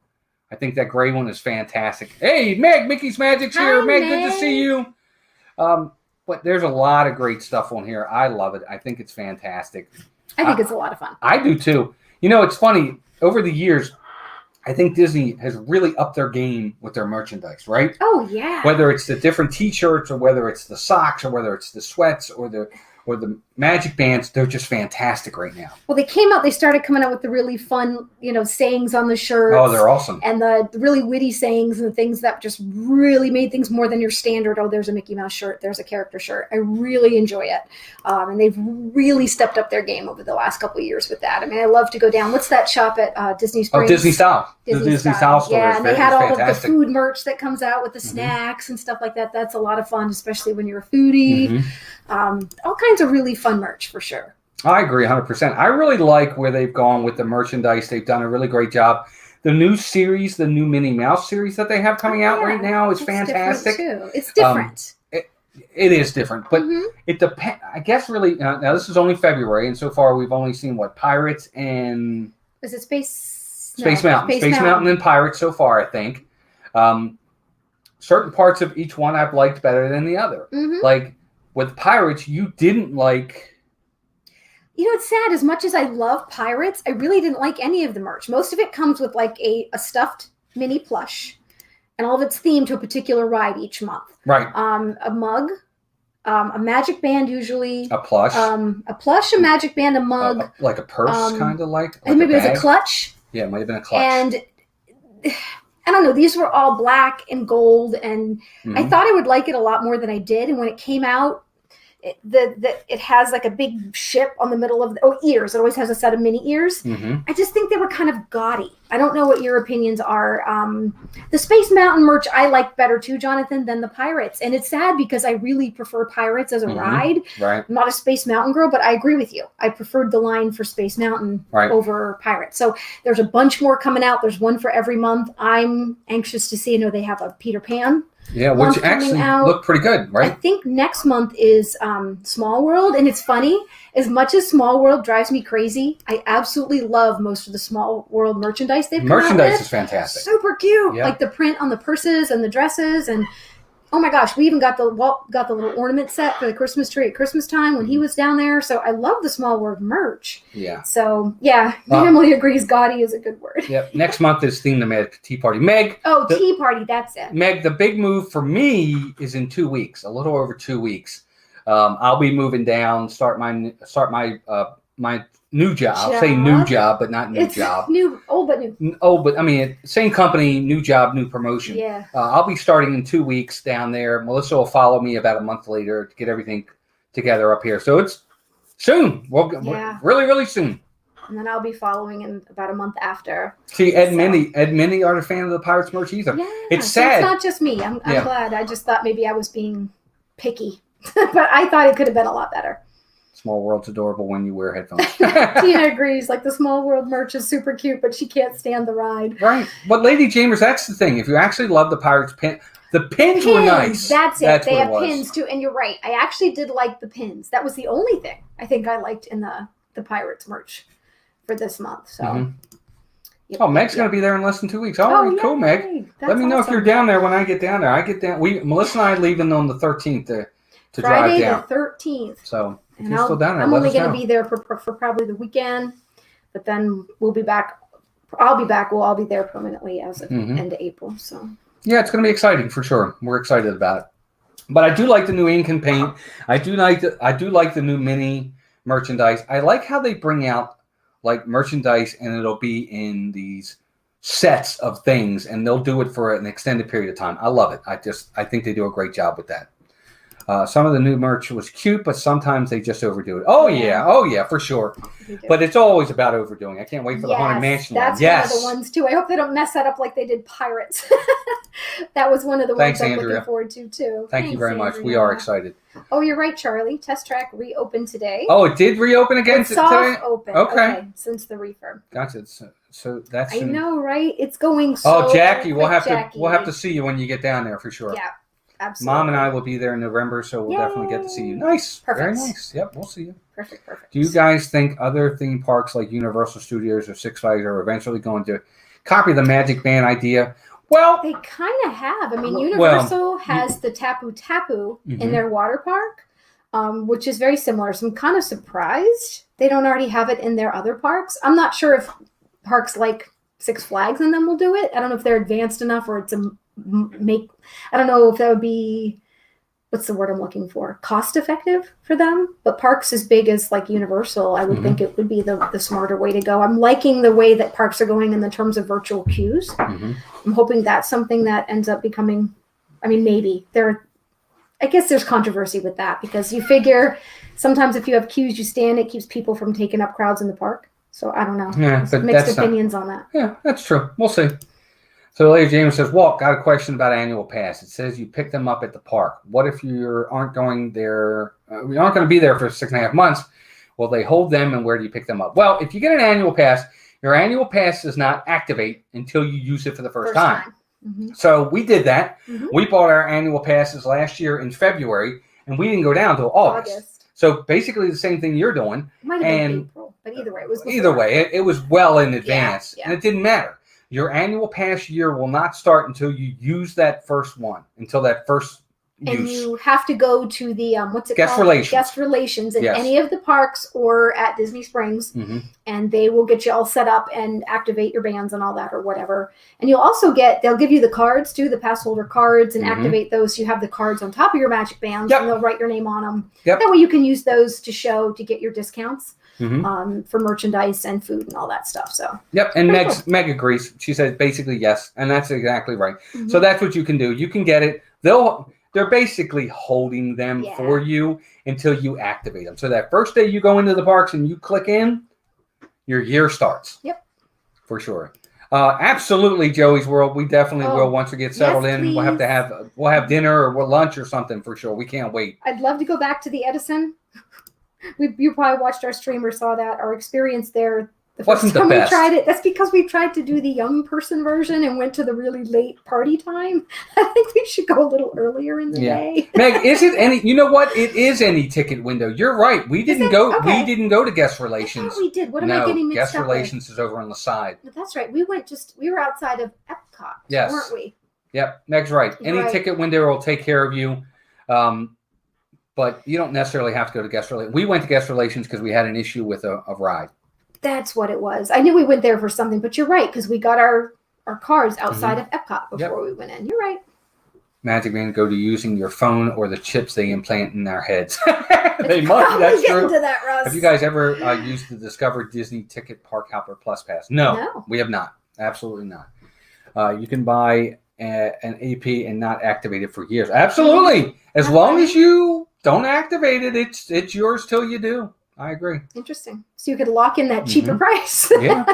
I think that gray one is fantastic. Hey, Meg, Mickey's Magic's here. Hi, Meg, good to see you. But there's a lot of great stuff on here. I love it. I think it's fantastic. I think it's a lot of fun. I do too. You know, it's funny. Over the years, I think Disney has really upped their game with their merchandise, right? Oh, yeah. Whether it's the different T-shirts, or whether it's the socks, or whether it's the sweats, or the Magic Bands, they're just fantastic right now. Well, they started coming out with the really fun, sayings on the shirts. Oh, they're awesome. And the really witty sayings and things that just really made things more than your standard, there's a Mickey Mouse shirt, there's a character shirt. I really enjoy it. And they've really stepped up their game over the last couple of years with that. I mean, I love to go down. What's that shop at Disney Springs? Oh, Disney Style. The Disney Style store. Yeah, and they had all fantastic. of the food merch that comes out with the snacks and stuff like that. That's a lot of fun, especially when you're a foodie. All kinds of really fun merch for sure. I agree 100%. I really like where they've gone with the merchandise. They've done a really great job. The new series, the new Minnie Mouse series that they have coming out right now is fantastic. Too. It's different. It is different, but it depends. I guess really, now this is only February, and so far we've only seen Pirates and... Is it Space Mountain? Space Mountain and Pirates so far, I think. Certain parts of each one I've liked better than the other. Like with Pirates, you didn't like... It's sad. As much as I love Pirates, I really didn't like any of the merch. Most of it comes with like a stuffed mini plush, and all of it's themed to a particular ride each month. Right. A mug, a magic band usually. A plush. A plush, a magic band, a mug. Like a purse, kind of like and maybe it was a clutch. Yeah, it might have been a clutch. And I don't know. These were all black and gold, and I thought I would like it a lot more than I did. And when it came out, it has like a big ship on the middle of ears. It always has a set of mini ears. I just think they were kind of gaudy. I don't know what your opinions are. The Space Mountain merch I like better too, Jonathan, than the Pirates. And it's sad because I really prefer Pirates as a ride. Right. I'm not a Space Mountain girl, but I agree with you. I preferred the line for Space Mountain over Pirates. So there's a bunch more coming out. There's one for every month. I'm anxious to see. I know they have a Peter Pan Yeah, which actually looked pretty good, right? I think next month is Small World, and it's funny. As much as Small World drives me crazy, I absolutely love most of the Small World merchandise they've come out with. Merchandise is fantastic. Super cute, like the print on the purses and the dresses, and oh my gosh, we even got the little ornament set for the Christmas tree at Christmas time when he was down there. So I love the Small World merch. Yeah. So yeah, Emily agrees. Gaudy is a good word. Yep. Next month is Theme to Meg Tea Party. Meg. Oh, Tea Party. That's it. Meg, the big move for me is in 2 weeks, a little over 2 weeks. I'll be moving down. Start my new job. I'll say new job, but not new job. Old but new. Old, but I mean, same company, new job, new promotion. Yeah. I'll be starting in 2 weeks down there. Melissa will follow me about a month later to get everything together up here. So it's soon. We're really, really soon. And then I'll be following in about a month after. See, Ed Minnie aren't a fan of the Pirates merch either. Yeah, it's sad. It's not just me. I'm glad. I just thought maybe I was being picky. But I thought it could have been a lot better. Small World's adorable when you wear headphones. Tina agrees. Like the Small World merch is super cute, but she can't stand the ride. Right. But Lady Jamers, that's the thing. If you actually love the Pirates pin, the pins were nice. That's it. They have pins too. And you're right. I actually did like the pins. That was the only thing I think I liked in the Pirates merch for this month. So. Yep. Meg's going to be there in less than 2 weeks. All right, cool, Meg. Let me know if you're down there when I get down there. Melissa and I are leaving on the 13th to Friday drive down. The 13th. So if you're still down there, I'm only going to be there for probably the weekend, but then we'll be back. I'll be back. We'll all be there permanently as of end of April. So yeah, it's going to be exciting for sure. We're excited about it. But I do like the new ink and paint. I do like the new mini merchandise. I like how they bring out like merchandise and it'll be in these sets of things and they'll do it for an extended period of time. I love it. I think they do a great job with that. Some of the new merch was cute, but sometimes they just overdo it. Oh yeah, for sure. But it's always about overdoing. I can't wait for the Haunted Mansion one. That's one of the ones too. I hope they don't mess that up like they did Pirates. That was one of the ones I'm looking forward to too. Thank you very much. We are excited. Oh, you're right, Charlie. Test Track reopened today. Oh, it did reopen again today? Soft open. Okay. Since the refurb. Gotcha. So that's. I know, right? It's going so. Oh, Jackie, we'll have to see you when you get down there for sure. Yeah. Absolutely. Mom and I will be there in November, so we'll definitely get to see you. Nice. Perfect. Very nice. Yep, we'll see you. Perfect. Do you guys think other theme parks like Universal Studios or Six Flags are eventually going to copy the Magic Band idea? Well, they kind of have. I mean, Universal has the Tapu Tapu in their water park, which is very similar. So I'm kind of surprised they don't already have it in their other parks. I'm not sure if parks like Six Flags and them will do it. I don't know if they're advanced enough or it's I don't know if that would be, what's the word I'm looking for? Cost effective for them. But parks as big as like Universal, I would think it would be the smarter way to go. I'm liking the way that parks are going in the terms of virtual queues. I'm hoping that's something that ends up becoming, I mean, maybe I guess there's controversy with that because you figure sometimes if you have queues you stand, it keeps people from taking up crowds in the park. So I don't know. Yeah, but mixed opinions on that. Yeah, that's true. We'll see. So Lady James says, Walt, got a question about annual pass. It says you pick them up at the park. What if you aren't going there? We aren't going to be there for 6.5 months. Will they hold them and where do you pick them up? Well, if you get an annual pass, your annual pass does not activate until you use it for the first time. So we did that. We bought our annual passes last year in February and we didn't go down until August. So basically the same thing you're doing. Might have been April, but either way, it was before. Either way, it was well in advance and it didn't matter. Your annual pass year will not start until you use that first one, until that first use. And you have to go to the, Guest relations. Guest relations in any of the parks or at Disney Springs. And they will get you all set up and activate your bands and all that or whatever. And you'll also they'll give you the cards too, the pass holder cards, and activate those. So you have the cards on top of your Magic Bands and they'll write your name on them. That way you can use those to get your discounts. For merchandise and food and all that stuff. So and Meg agrees. She said basically yes, and that's exactly right. So that's what you can do. You can get it. They're basically holding them for you until you activate them. So that first day you go into the parks and you click in, your year starts. For sure. Absolutely, Joey's World. We definitely will once we get settled in. Please. We'll have dinner or lunch or something for sure. We can't wait. I'd love to go back to the Edison. You probably watched our stream or saw that. Our experience there Wasn't the best. We tried it. That's because we tried to do the young person version and went to the really late party time. I think we should go a little earlier in the day. Meg, is it any? You know what? It is any ticket window. You're right. We didn't go. Okay. We didn't go to guest relations. I thought we did. What am I getting mixed up with? Guest relations is over on the side. But that's right. We were outside of Epcot. Yes. Weren't we? Yep. Meg's right. Any ticket window will take care of you. But you don't necessarily have to go to guest relations. We went to guest relations because we had an issue with a ride. That's what it was. I knew we went there for something, but you're right, because we got our cards outside of Epcot before we went in. You're right. Magic Man go to using your phone or the chips they implant in our heads. They must. That's true. Into that, Russ. Have you guys ever used the Discover Disney Ticket Park Hopper Plus Pass? No, we have not. Absolutely not. You can buy an AP and not activate it for years. Absolutely. As long as you don't activate it, it's yours till you do. I agree. Interesting. So you could lock in that cheaper price. Yeah.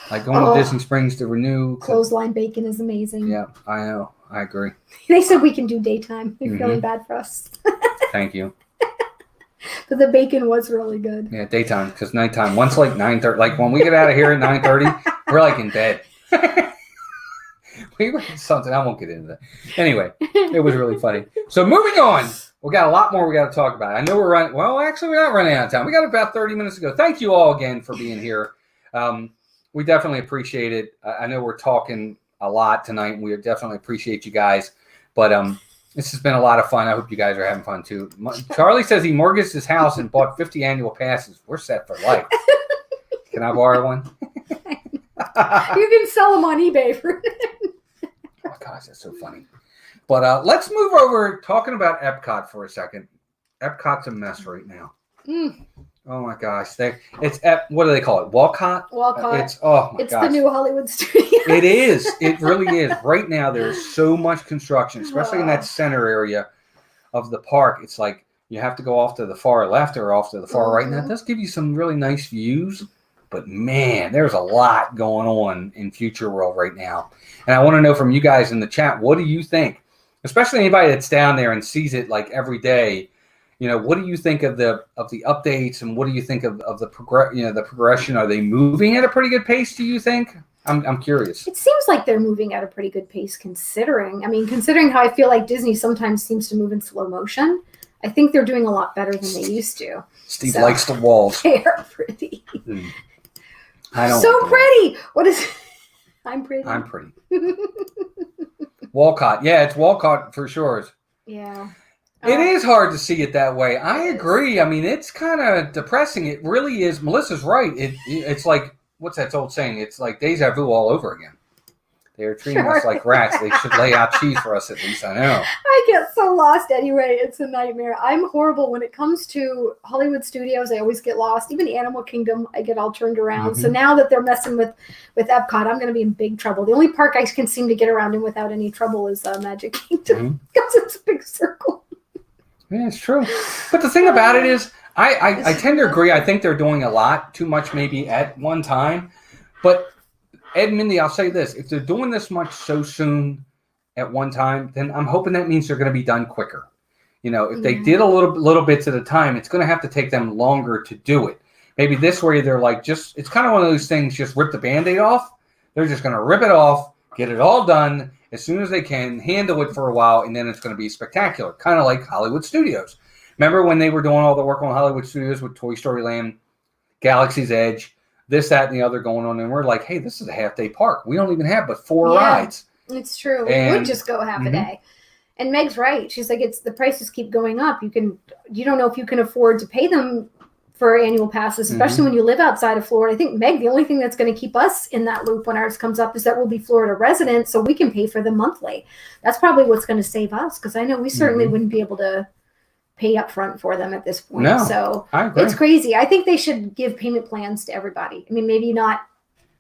Like going to Disney Springs to renew. Clothesline bacon is amazing. Yeah, I know. I agree. They said we can do daytime. They're feeling bad for us. Thank you. But the bacon was really good. Yeah, daytime, because nighttime, once like 9:30, like when we get out of here at 9:30, we're like in bed. We read something. I won't get into that. Anyway, it was really funny. So moving on. We got a lot more we got to talk about. I know we're running. Well, actually, we're not running out of time. We got about 30 minutes to go. Thank you all again for being here. We definitely appreciate it. I know we're talking a lot tonight. And we definitely appreciate you guys. But this has been a lot of fun. I hope you guys are having fun too. Charlie says he mortgaged his house and bought 50 annual passes. We're set for life. Can I borrow one? You can sell them on eBay for it. Oh, gosh, that's so funny. But let's move over talking about Epcot for a second. Epcot's a mess right now. Oh my gosh, what do they call it? Walcott. Walcott. It's the new Hollywood studio. It is. It really is. Right now, there's so much construction, especially in that center area of the park. It's like you have to go off to the far left or off to the far right. And that does give you some really nice views. But man, there's a lot going on in Future World right now. And I want to know from you guys in the chat, what do you think? Especially anybody that's down there and sees it like every day. You know, what do you think of the updates, and what do you think of the progression? Are they moving at a pretty good pace, do you think? I'm curious. It seems like they're moving at a pretty good pace considering how I feel like Disney sometimes seems to move in slow motion. I think they're doing a lot better than they used to. Steve likes the walls. They are pretty. I don't so pretty. What is I'm pretty. I'm pretty. Walcott. Yeah, it's Walcott for sure. Yeah. It is hard to see it that way. I agree. I mean, it's kind of depressing. It really is. Melissa's right. It's like, what's that old saying? It's like deja vu all over again. They're treating us like rats. They should lay out cheese for us at least. I know. I get so lost anyway. It's a nightmare. I'm horrible when it comes to Hollywood studios. I always get lost. Even Animal Kingdom, I get all turned around. So now that they're messing with Epcot, I'm going to be in big trouble. The only park I can seem to get around in without any trouble is Magic Kingdom because it's a big circle. Yeah, it's true. But the thing about it is, I tend to agree. I think they're doing a lot too much maybe at one time. But Ed and Mindy, I'll say this. If they're doing this much so soon at one time, then I'm hoping that means they're going to be done quicker. You know, if they did a little bits at a time, it's going to have to take them longer to do it. Maybe this way they're like it's kind of one of those things, just rip the Band-Aid off. They're just going to rip it off, get it all done as soon as they can, handle it for a while, and then it's going to be spectacular. Kind of like Hollywood Studios. Remember when they were doing all the work on Hollywood Studios with Toy Story Land, Galaxy's Edge, this, that, and the other going on, and we're like, hey, this is a half-day park. We don't even have but 4 rides. It's true. It would just go half a day. And Meg's right. She's like, the prices keep going up. You don't know if you can afford to pay them for annual passes, especially when you live outside of Florida. I think, Meg, the only thing that's going to keep us in that loop when ours comes up is that we'll be Florida residents, so we can pay for them monthly. That's probably what's going to save us, because I know we certainly wouldn't be able to pay up front for them at this point. No, so I agree. It's crazy. I think they should give payment plans to everybody. I mean, maybe not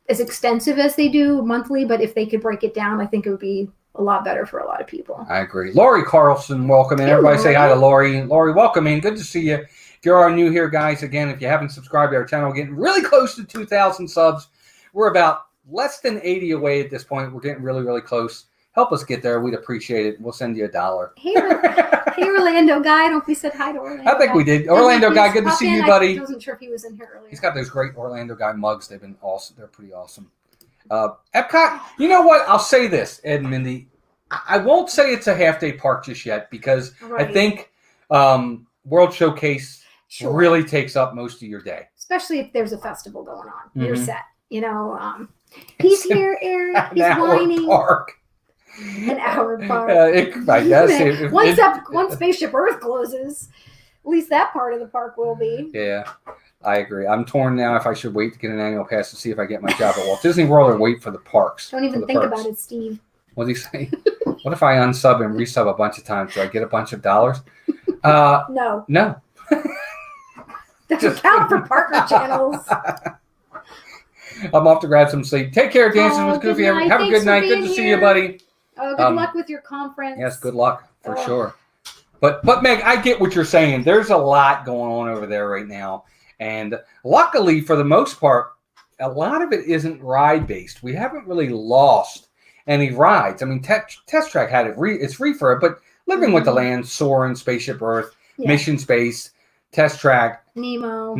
as extensive as they do monthly, but if they could break it down, I think it would be a lot better for a lot of people. I agree. Lori Carlson, welcome in. Hey, everybody Lori. say hi to Lori. Lori, welcome in. Good to see you. If you are new here, guys, again, if you haven't subscribed to our channel, we're getting really close to 2,000 subs. We're about less than 80 away at this point. We're getting really, really close. Help us get there. We'd appreciate it. We'll send you $1. Hey, Hey, Orlando guy. I don't know if we said hi to Orlando. I think we did. Orlando guy, good to see you, buddy. I wasn't sure if he was in here earlier. He's got those great Orlando guy mugs. They've been awesome. They're pretty awesome. Epcot, you know what? I'll say this, Ed and Mindy. I won't say it's a half-day park just yet because I think World Showcase really takes up most of your day. Especially if there's a festival going on. You're set. You know, he's here, Eric. He's whining. Park. An hour park. Once Spaceship Earth closes, at least that part of the park will be. Yeah, I agree. I'm torn now if I should wait to get an annual pass to see if I get my job at Walt Disney World or wait for the parks. Don't even think about it, Steve. What did he say? What if I unsub and resub a bunch of times? Do I get a bunch of dollars? No. No. Doesn't count for partner channels. I'm off to grab some sleep. Take care, Dances with Goofy. Have a good night. Good to see you, buddy. Oh, good luck with your conference. Yes, good luck for sure. But Meg, I get what you're saying. There's a lot going on over there right now, and luckily for the most part, a lot of it isn't ride based. We haven't really lost any rides. I mean, Test Track had it. It's free for it, but Living with the Land, Soarin', Spaceship Earth, Mission Space, Test Track, Nemo,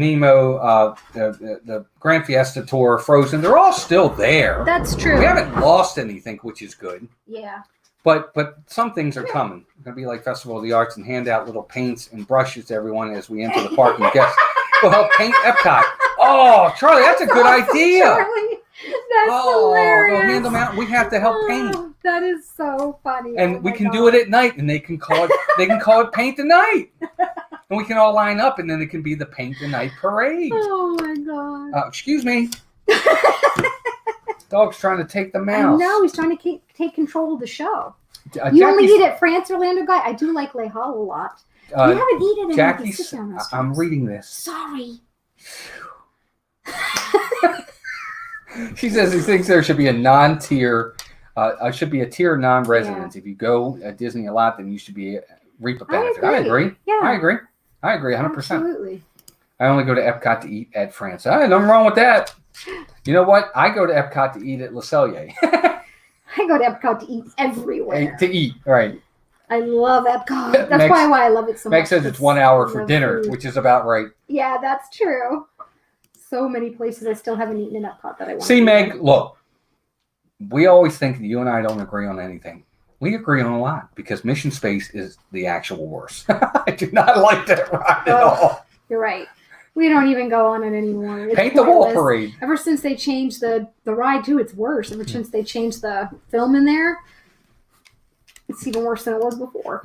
the Grand Fiesta Tour, Frozen, they're all still there. That's true. We haven't lost anything, which is good. Yeah. But some things are coming. It's going to be like Festival of the Arts and hand out little paints and brushes to everyone as we enter the park and guests will help paint Epcot. Oh, Charlie, that's a good idea. Charlie. That's hilarious. They'll hand them out. We have to help paint. That is so funny. And we can do it at night, and they can call it Paint the Night. And we can all line up, and then it can be the Paint the Night parade. Oh, my God. Excuse me. Dog's trying to take the mouse. No, he's trying to take control of the show. You only eat at France, Orlando guy? I do like Le Hall a lot. You haven't eaten at any sit-down restaurants. I'm reading this. Sorry. She says he thinks there should be a non-tier, should be a tier non-residence. If you go at Disney a lot, then you should be reap a benefit. I agree. Yeah. I agree 100%. Absolutely. I only go to Epcot to eat at France. Nothing wrong with that. You know what? I go to Epcot to eat at Le Cellier. I go to Epcot to eat everywhere. To eat, right. I love Epcot. That's why I love it so much. Meg says it's 1 hour for dinner, which is about right. Yeah, that's true. So many places I still haven't eaten in Epcot that I want to see, Meg, look, we always think that you and I don't agree on anything. We agree on a lot because Mission Space is the actual worst. I do not like that ride at all. You're right. We don't even go on it anymore. It's Paint the Wall parade. Ever since they changed the ride too, it's worse. Ever since they changed the film in there, it's even worse than it was before.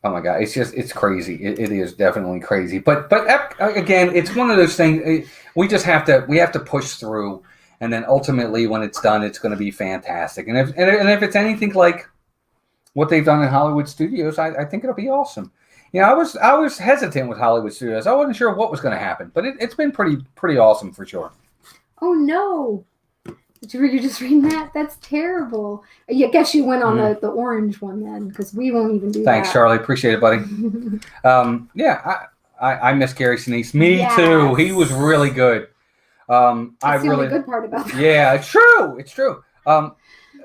Oh my God, it's crazy. It is definitely crazy. But again, it's one of those things. We just have to push through, and then ultimately, when it's done, it's going to be fantastic. And if it's anything like what they've done in Hollywood Studios, I think it'll be awesome. You know, I was hesitant with Hollywood Studios. I wasn't sure what was going to happen, but it's been pretty awesome for sure. Oh no. You're just reading that? That's terrible. I guess you went on the orange one then, because we won't even do that. Thanks, Charlie. Appreciate it, buddy. I miss Gary Sinise. Me too. He was really good. That's the only good part about that. Yeah, it's true. It's true.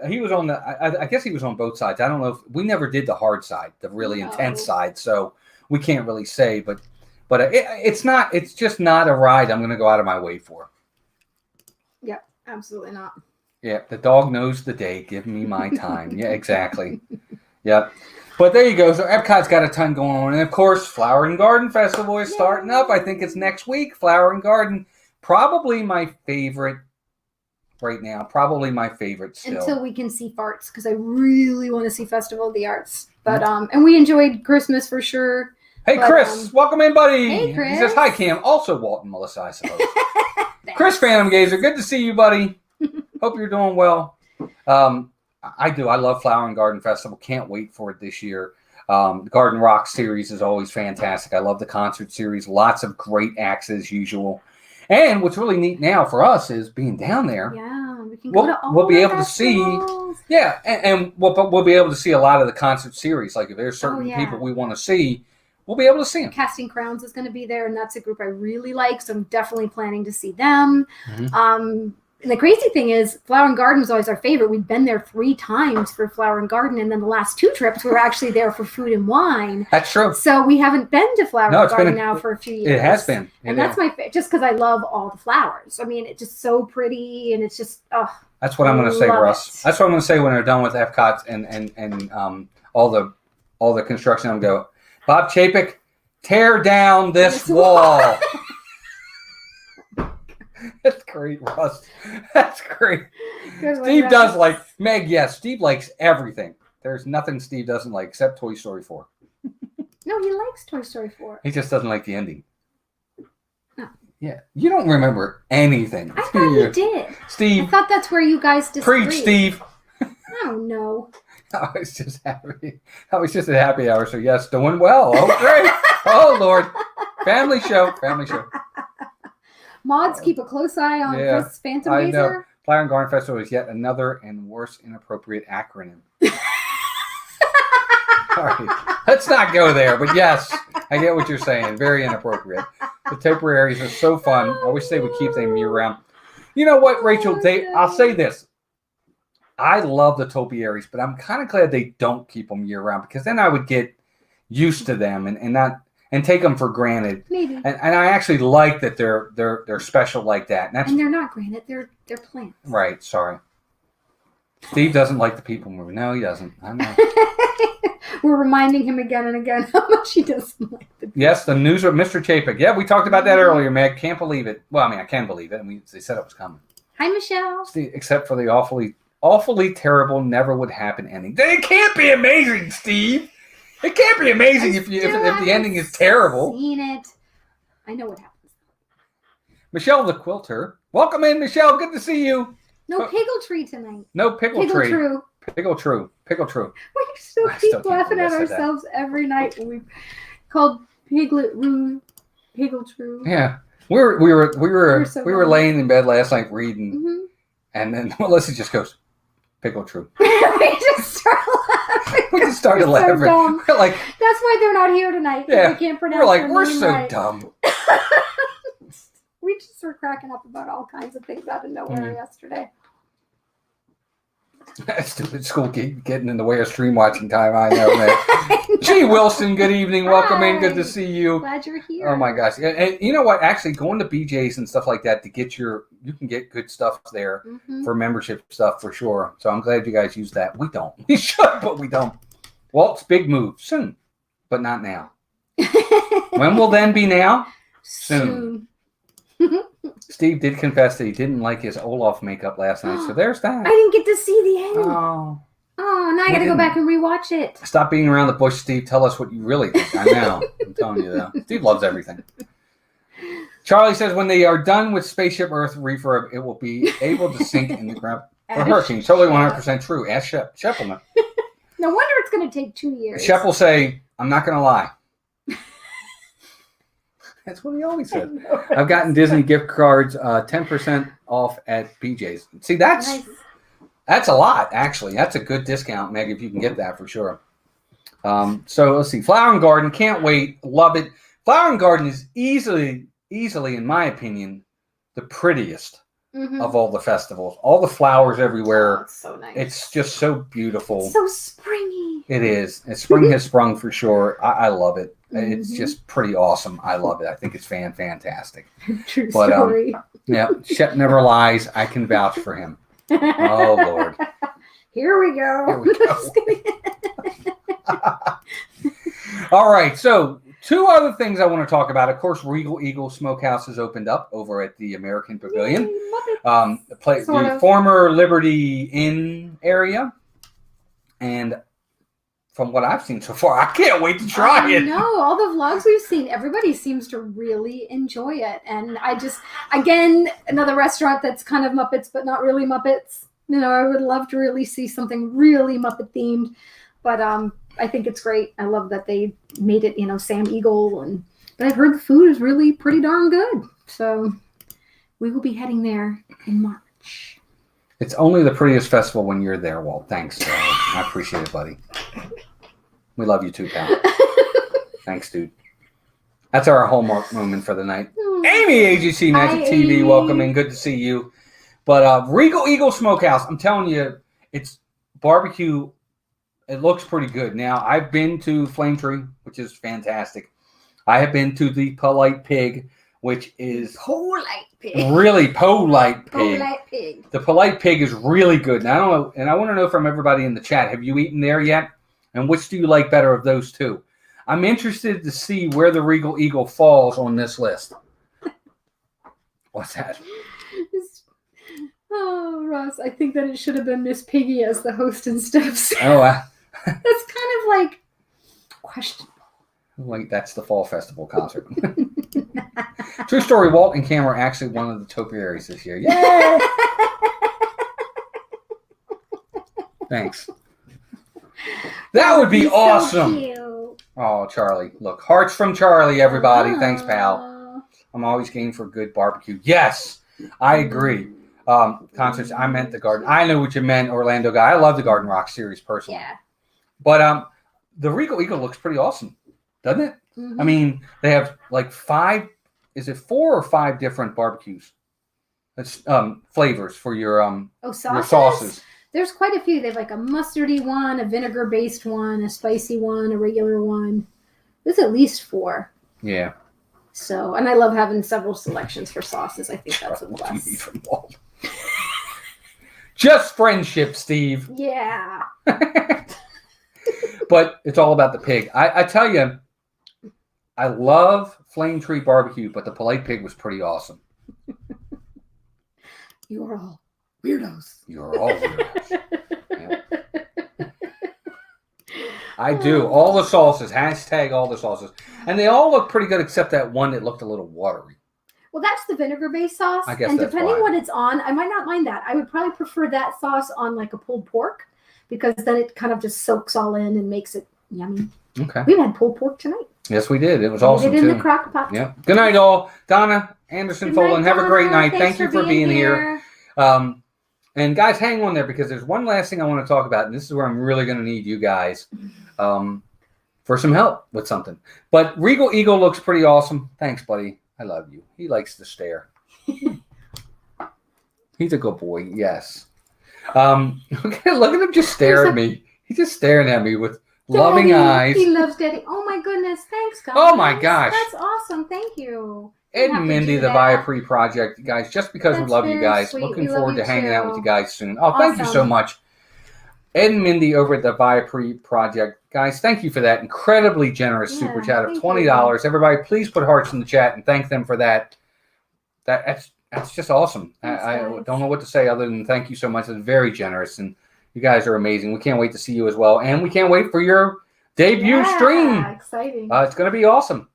He was on I guess he was on both sides. I don't know if we never did the hard side, the really intense side, so we can't really say. But it's just not a ride I'm going to go out of my way for. Yep. Absolutely not. Yeah, the dog knows the day. Give me my time. Yeah, exactly. Yep. But there you go. So Epcot's got a ton going on. And, of course, Flower and Garden Festival is starting up. I think it's next week. Flower and Garden, probably my favorite right now. Probably my favorite still. Until we can see farts, because I really want to see Festival of the Arts. But and we enjoyed Christmas for sure. Hey, but, Chris. Welcome in, buddy. Hey, Chris. He says, hi, Cam. Also Walt and Melissa, I suppose. Chris Phantom Gazer, good to see you, buddy. Hope you're doing well. I do. I love Flower and Garden Festival. Can't wait for it this year. The Garden Rock series is always fantastic. I love the concert series. Lots of great acts as usual. And what's really neat now for us is being down there. Yeah, we can go to all we'll be able festivals. to see. Yeah, and we'll be able to see a lot of the concert series. Like if there's certain people we want to see, we'll be able to see them. Casting Crowns is going to be there, and that's a group I really like, so I'm definitely planning to see them. And the crazy thing is, Flower and Garden was always our favorite. We'd been there 3 times for Flower and Garden, and then the last 2 trips we were actually there for food and wine. That's true. So we haven't been to Flower and Garden now for a few years. It has been. And that's my favorite, just because I love all the flowers. I mean, it's just so pretty, and it's just, that's what I'm going to say, Russ. That's what I'm going to say when they're done with Epcot and all the construction. I'm going to go, Bob Chapek, tear down this wall. That's great, Russ. That's great. Steve does like Meg. Yes, Steve likes everything. There's nothing Steve doesn't like except Toy Story 4. No, he likes Toy Story 4. He just doesn't like the ending. No. Yeah, you don't remember anything. I thought you did. Steve, I thought that's where you guys disagreed. Preach, Steve. I don't know. I was just happy. I was just a happy hour. So yes, doing well. Oh, great. Oh, Lord. Family show. Mods keep a close eye on this Phantom Gazer. I know. Flower and Garden Festival is yet another and worse inappropriate acronym. All right. Let's not go there. But yes, I get what you're saying. Very inappropriate. The topiaries are so fun. I wish they would keep them year-round. You know what, Rachel? I'll say this. I love the topiaries, but I'm kind of glad they don't keep them year-round, because then I would get used to them and take them for granted. Maybe. And I actually like that they're special like that. And they're not granted. They're plants. Right. Sorry. Steve doesn't like the people movie. No, he doesn't. I know. We're reminding him again and again how much he doesn't like the people. Yes, the news of Mr. Chapek. Yeah, we talked about that earlier, Meg. Can't believe it. Well, I mean, I can believe it. I mean, they said it was coming. Hi, Michelle. Except for the awfully terrible, never would happen ending. It can't be amazing, Steve. It can't be amazing if the ending is terrible. Seen it. I know what happens. Michelle the Quilter. Welcome in, Michelle. Good to see you. No Piggle Tree tonight. No Pickle Tree. True. Pickle True. We still keep laughing at ourselves every night when we called Piglet Roo Piggle True. Yeah. We were laying in bed last night reading, and then Melissa just goes, Pickle True. We just started laughing. We just started laughing. So dumb. We're like, that's why they're not here tonight. Yeah. They can't pronounce. We're so dumb. We just were cracking up about all kinds of things out of nowhere yesterday. Stupid school getting in the way of stream watching time. I know, man. Gee, Wilson, good evening. Welcome in. Good to see you. Glad you're here. Oh, my gosh. And you know what? Actually, going to BJ's and stuff like that you can get good stuff there for membership stuff for sure. So I'm glad you guys use that. We don't. We should, but we don't. Walt's big move. Soon, but not now. When will then be now? Soon. Steve did confess that he didn't like his Olaf makeup last night, so there's that. I didn't get to see the end. Oh, now I got to go back and rewatch it. Stop being around the bush, Steve. Tell us what you really think. I know. I'm telling you, though. Steve loves everything. Charlie says when they are done with Spaceship Earth refurb, it will be able to sink in the ground for hurricane. Totally 100% true. Ask Shep. Shep will know. No wonder it's going to take 2 years. Shep will say, I'm not going to lie. That's what he always said. I've gotten Disney gift cards 10% off at BJ's. See, that's a lot, actually. That's a good discount, Meg, if you can get that for sure. So let's see. Flower and Garden, can't wait. Love it. Flower and Garden is easily, in my opinion, the prettiest of all the festivals. All the flowers everywhere. Oh, it's so nice. It's just so beautiful. It's so springy. It is. And spring has sprung for sure. I love it. It's just pretty awesome. I love it. I think it's fantastic. True story. Yeah, Shep never lies. I can vouch for him. Oh, Lord. Here we go. All right. So 2 other things I want to talk about. Of course, Regal Eagle Smokehouse has opened up over at the American Pavilion. The former Liberty Inn area. And from what I've seen so far, I can't wait to try it. No, all the vlogs we've seen, everybody seems to really enjoy it. And again, another restaurant that's kind of Muppets, but not really Muppets. I would love to really see something really Muppet themed. But I think it's great. I love that they made it, Sam Eagle. But I've heard the food is really pretty darn good. So we will be heading there in March. It's only the prettiest festival when you're there, Walt. Thanks. I appreciate it, buddy. We love you too, pal. Thanks, dude. That's our hallmark moment for the night. Amy, AGC Magic TV, welcome in. Good to see you. But Regal Eagle Smokehouse, I'm telling you, it's barbecue. It looks pretty good. Now, I've been to Flame Tree, which is fantastic. I have been to the Polite Pig, which is Polite Pig. Really Polite Pig. Polite Pig. The Polite Pig is really good. And I don't know, and I want to know from everybody in the chat, have you eaten there yet? And which do you like better of those two? I'm interested to see where the Regal Eagle falls on this list. What's that? Oh, Ross, I think that it should have been Miss Piggy as the host instead of Sarah. Oh, That's kind of like question. Like that's the Fall Festival concert. True story, Walt and Cam were actually one of the topiaries this year. Yay! Thanks. That would be awesome. So oh, Charlie. Look, hearts from Charlie, everybody. Thanks, pal. I'm always game for good barbecue. Yes, I agree. Concerts, I meant the Garden. I know what you meant, Orlando guy. I love the Garden Rock series personally. Yeah. But the Regal Eagle looks pretty awesome, doesn't it? Mm-hmm. I mean, they have like 4 or 5 different barbecues. That's flavors for your sauces. There's quite a few. They have like a mustardy one, a vinegar-based one, a spicy one, a regular one. There's at least 4. Yeah. So, and I love having several selections for sauces. I think that's a plus. What do you need from Walt? Just friendship, Steve. Yeah. But it's all about the pig. I tell you, I love Flame Tree Barbecue, but the Polite Pig was pretty awesome. You're all weirdos. You're all weirdos. Yeah. I do. All the sauces. Hashtag all the sauces. And they all look pretty good except that one that looked a little watery. Well, that's the vinegar-based sauce. I guess and that's depending why. what it's on, I might not mind that. I would probably prefer that sauce on like a pulled pork because then it kind of just soaks all in and makes it yummy. Okay. We've had pulled pork tonight. Yes, we did. It was awesome, We did in too. the crock pot. Yeah. Good night, all. Donna Anderson Folan, have a great night. Thank you for being here. And guys, hang on there because there's one last thing I want to talk about, and this is where I'm really going to need you guys for some help with something. But Regal Eagle looks pretty awesome. Thanks, buddy. I love you. He likes to stare. He's a good boy. Yes. Look at him just stare at me. He's just staring at me with loving eyes. He loves Daddy. Oh my goodness. Thanks, guys. Oh my gosh. That's awesome. Thank you. Ed and Mindy, the Viapree Project. Guys, just because we love you guys. Sweet. Looking We forward love to you hanging out with too. you guys soon. Oh, thank you so much. Ed and Mindy over at the Viapree Project. Guys, thank you for that incredibly generous super chat of $20. Everybody, please put hearts in the chat and thank them for that. That's just awesome. I don't know what to say other than thank you so much. It's very generous, and you guys are amazing. We can't wait to see you as well, and we can't wait for your debut stream. Exciting. It's going to be awesome.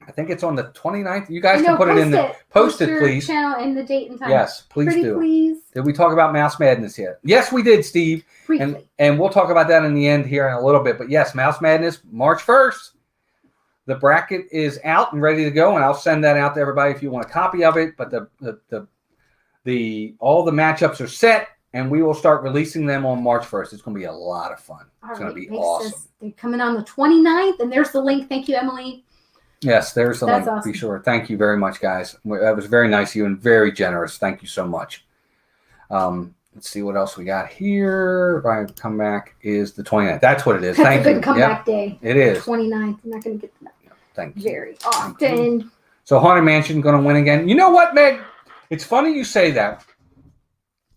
I think it's on the 29th. You guys can put it in there. Post it, please. Channel and the date and time. Yes, please do. Please. Did we talk about Mouse Madness yet? Yes, we did, Steve. Briefly. And we'll talk about that in the end here in a little bit. But yes, Mouse Madness, March 1st. The bracket is out and ready to go, and I'll send that out to everybody if you want a copy of it. But all the matchups are set, and we will start releasing them on March 1st. It's going to be a lot of fun. It's going to be awesome. They're coming on the 29th, and there's the link. Thank you, Emily. Yes, there's the link. Awesome. Be sure. Thank you very much, guys. That was very nice of you and very generous. Thank you so much. Let's see what else we got here. If I come back, is the 29th. That's what it is. Thank you. It's a good comeback day. It is. 29th. I'm not going to get to that. Thank you. Very often. So Haunted Mansion going to win again. You know what, Meg? It's funny you say that.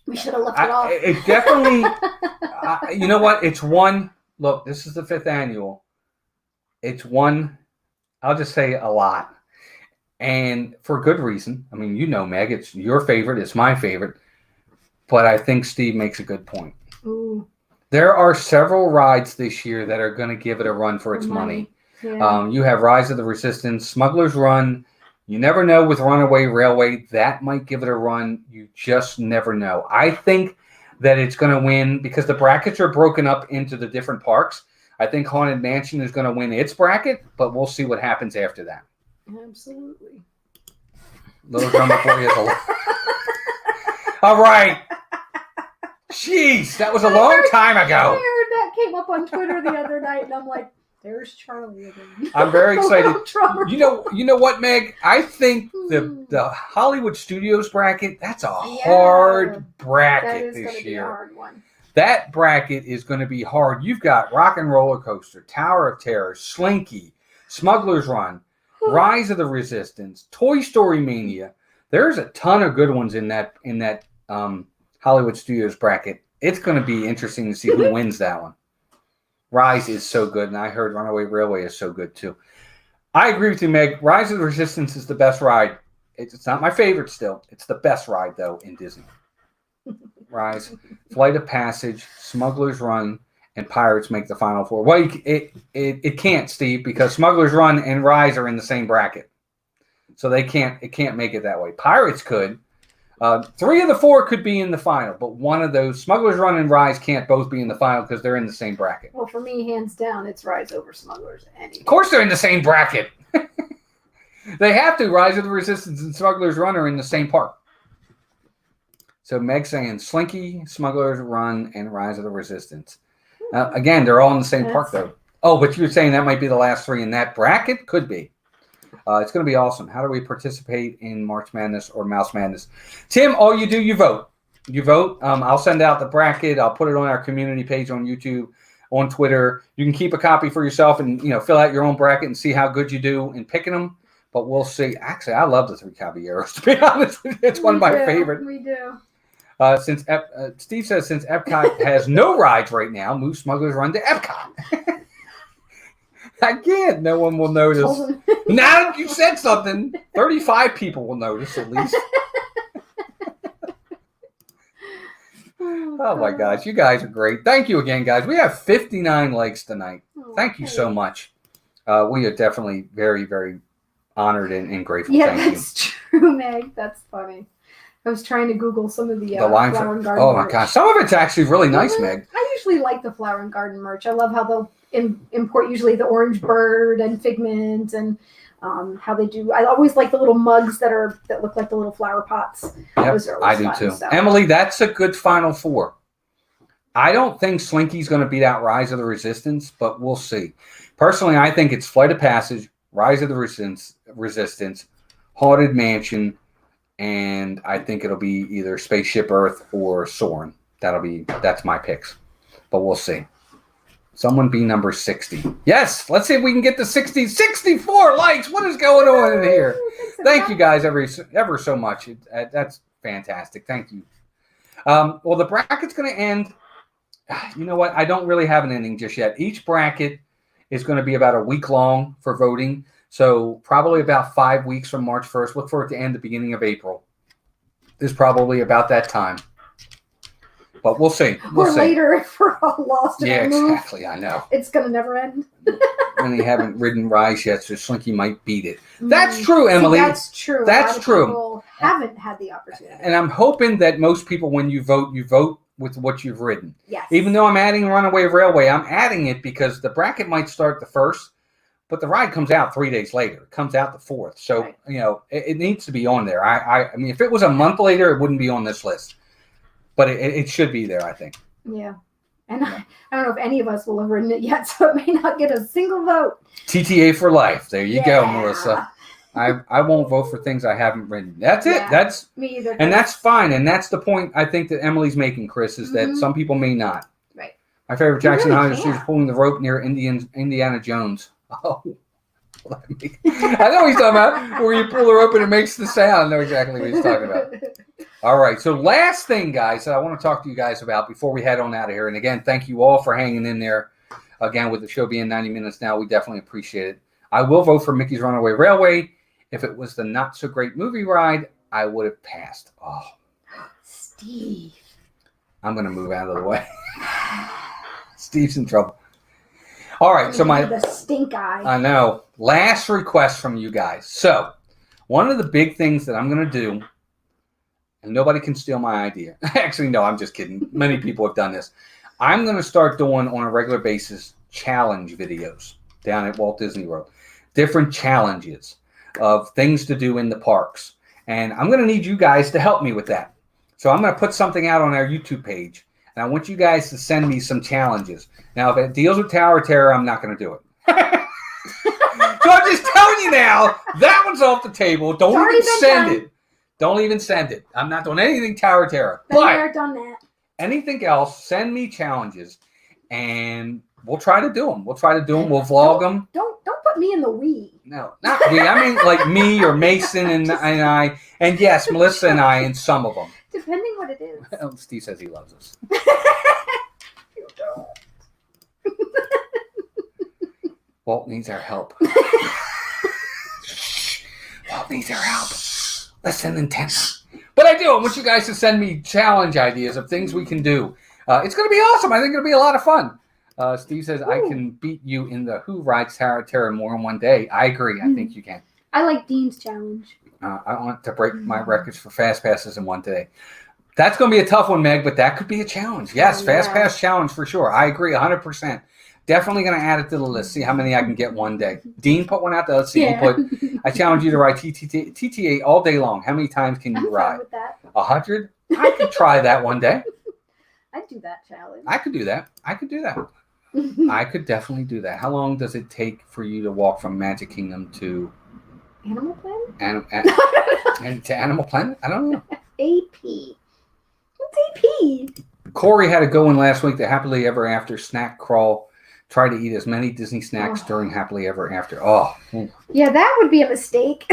We should have left it off. It definitely. You know what? It's one. Look, this is the 5th annual. It's one. I'll just say a lot. And for good reason. I mean, you know, Meg, it's your favorite. It's my favorite. But I think Steve makes a good point. Ooh. There are several rides this year that are going to give it a run for its money. Yeah. You have Rise of the Resistance, Smuggler's Run. You never know with Runaway Railway. That might give it a run. You just never know. I think that it's going to win because the brackets are broken up into the different parks. I think Haunted Mansion is going to win its bracket, but we'll see what happens after that. Absolutely. Little drum before you has a All right. Jeez, that was a long time ago. I heard that came up on Twitter the other night, and I'm like, There's Charlie again. I'm very excited. You know what, Meg? I think the Hollywood Studios bracket, that's a hard bracket this year. Be a hard one. That bracket is going to be hard. You've got Rock and Roller Coaster, Tower of Terror, Slinky, Smuggler's Run, Rise of the Resistance, Toy Story Mania. There's a ton of good ones in that Hollywood Studios bracket. It's going to be interesting to see who wins that one. Rise is so good, and I heard Runaway Railway is so good too. I agree with you, Meg. Rise of the Resistance is the best ride. It's not my favorite still. It's the best ride, though, in Disney. Rise, Flight of Passage, Smuggler's Run, and Pirates make the final four. Well, it can't, Steve, because Smuggler's Run and Rise are in the same bracket. So it can't make it that way. Pirates could. 3 of the 4 could be in the final, but one of those, Smuggler's Run and Rise, can't both be in the final because they're in the same bracket. Well, for me, hands down, it's Rise over Smugglers. Anyway. Of course they're in the same bracket. They have to. Rise of the Resistance and Smuggler's Run are in the same park. So Meg's saying Slinky, Smuggler's Run, and Rise of the Resistance. Again, they're all in the same park, though. Oh, but you were saying that might be the last 3 in that bracket? Could be. It's going to be awesome. How do we participate in March Madness or Mouse Madness? Tim, all you do, you vote. You vote. I'll send out the bracket. I'll put it on our community page on YouTube, on Twitter. You can keep a copy for yourself and fill out your own bracket and see how good you do in picking them. But we'll see. Actually, I love the 3 Caballeros, to be honest. It's one of my favorites. We do. Steve says since Epcot has no rides right now, move Smuggler's Run to Epcot. Again, no one will notice. Now you said something. 35 people will notice at least. Oh my gosh, you guys are great. Thank you again, guys. We have 59 likes tonight. Thank you so much. We are definitely very, very honored and grateful. Yeah, Thank that's true, Meg. That's funny. I was trying to Google some of the Flower and Garden merch. My gosh. Some of it's actually really nice, Meg. I usually like the Flower and Garden merch. I love how they'll import usually the orange bird and Figment and how they do. I always like the little mugs that look like the little flower pots. Yep, those are I do fun, too. So. Emily, that's a good Final Four. I don't think Slinky's going to beat out Rise of the Resistance, but we'll see. Personally, I think it's Flight of Passage, Rise of the Resistance, Haunted Mansion, and I think it'll be either Spaceship Earth or Soarin'. That's my picks. But we'll see. Someone be number 60. Yes, let's see if we can get to 60. 64 likes. What is going on in here? Thank you guys ever so much. That's fantastic. Thank you. Well, the bracket's going to end. You know what? I don't really have an ending just yet. Each bracket is going to be about a week long for voting. So probably about 5 weeks from March 1st. Look for it to end the beginning of April. Is probably about that time. But we'll see. Or later if we're all lost in the move. Exactly. I know. It's going to never end. And they haven't ridden Rise yet, so Slinky might beat it. That's true, Emily. That's true. That's true. People haven't had the opportunity. And I'm hoping that most people, when you vote with what you've ridden. Yes. Even though I'm adding Runaway Railway, I'm adding it because the bracket might start the 1st. But the ride comes out 3 days later. It comes out the 4th. So, right. It needs to be on there. I mean, if it was a month later, it wouldn't be on this list. But it should be there, I think. Yeah. And I don't know if any of us will have ridden it yet, so it may not get a single vote. TTA for life. There you go, Melissa. I won't vote for things I haven't ridden. That's it. That's me either. And that's fine. And that's the point I think that Emily's making, Chris, is that some people may not. Right. My favorite Jackson High is pulling the rope near Indiana Jones. Oh, I know he's talking about where you pull the rope and it makes the sound. I know exactly what he's talking about. All right. So last thing, guys, that I want to talk to you guys about before we head on out of here. And again, thank you all for hanging in there. Again, with the show being 90 minutes now, we definitely appreciate it. I will vote for Mickey's Runaway Railway. If it was the not so great movie ride, I would have passed. Oh, Steve. I'm going to move out of the way. Steve's in trouble. All right, so the stink eye. I know. Last request from you guys. So, one of the big things that I'm going to do, and nobody can steal my idea. Actually, no, I'm just kidding. Many people have done this. I'm going to start doing on a regular basis challenge videos down at Walt Disney World. Different challenges of things to do in the parks. And I'm going to need you guys to help me with that. So, I'm going to put something out on our YouTube page. And I want you guys to send me some challenges. Now, if it deals with Tower of Terror, I'm not going to do it. So I'm just telling you now, that one's off the table. Don't even send it. Don't even send it. I'm not doing anything Tower Terror. But done that. Anything else, send me challenges, and we'll try to do them. We'll vlog them. Don't put me in the we. No, not we. I mean, like me or Mason and I, and yes, Melissa and I, in some of them. Depending what it is. Well, Steve says he loves us. You don't. Walt needs our help. Walt needs our help. Listen intently. But I do. I want you guys to send me challenge ideas of things we can do. It's going to be awesome. I think it'll be a lot of fun. Steve says, I can beat you in the Who Rides Tower Terror more in one day. I agree. I think you can. I like Dean's challenge. I want to break my records for fast passes in one day. That's going to be a tough one, Meg, but that could be a challenge. Yes, fast pass challenge for sure. I agree 100%. Definitely going to add it to the list. See how many I can get one day. Dean put one out there. Let's see. He put, I challenge you to ride TTA all day long. How many times can you ride? 100? I could try that one day. I'd do that challenge. I could do that. I could definitely do that. How long does it take for you to walk from Magic Kingdom to Animal Planet? And to Animal Planet? I don't know. AP. What's AP? Corey had to go in last week to Happily Ever After snack crawl. Try to eat as many Disney snacks during Happily Ever After. Yeah, that would be a mistake.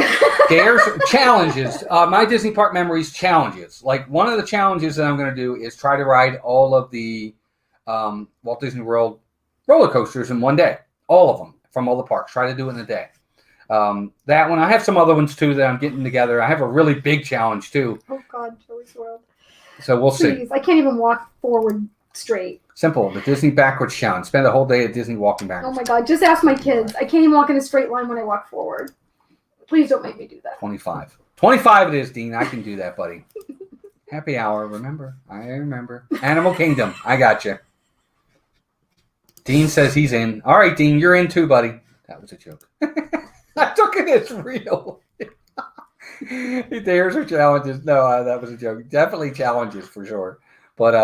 There's challenges. My Disney Park Memories challenges. Like one of the challenges that I'm going to do is try to ride all of the Walt Disney World roller coasters in one day. All of them from all the parks. Try to do it in a day. That one. I have some other ones too that I'm getting together. I have a really big challenge too. Oh God, Joey's World. So we'll see. I can't even walk forward straight. Simple. The Disney backwards challenge. Spend a whole day at Disney walking backwards. Oh my God. Just ask my kids. I can't even walk in a straight line when I walk forward. Please don't make me do that. 25. 25 it is, Dean. I can do that, buddy. Happy hour. Remember. I remember. Animal Kingdom. I got you. Dean says he's in. All right, Dean. You're in too, buddy. That was a joke. I took it as real. There's our challenges. No, that was a joke. Definitely challenges for sure. But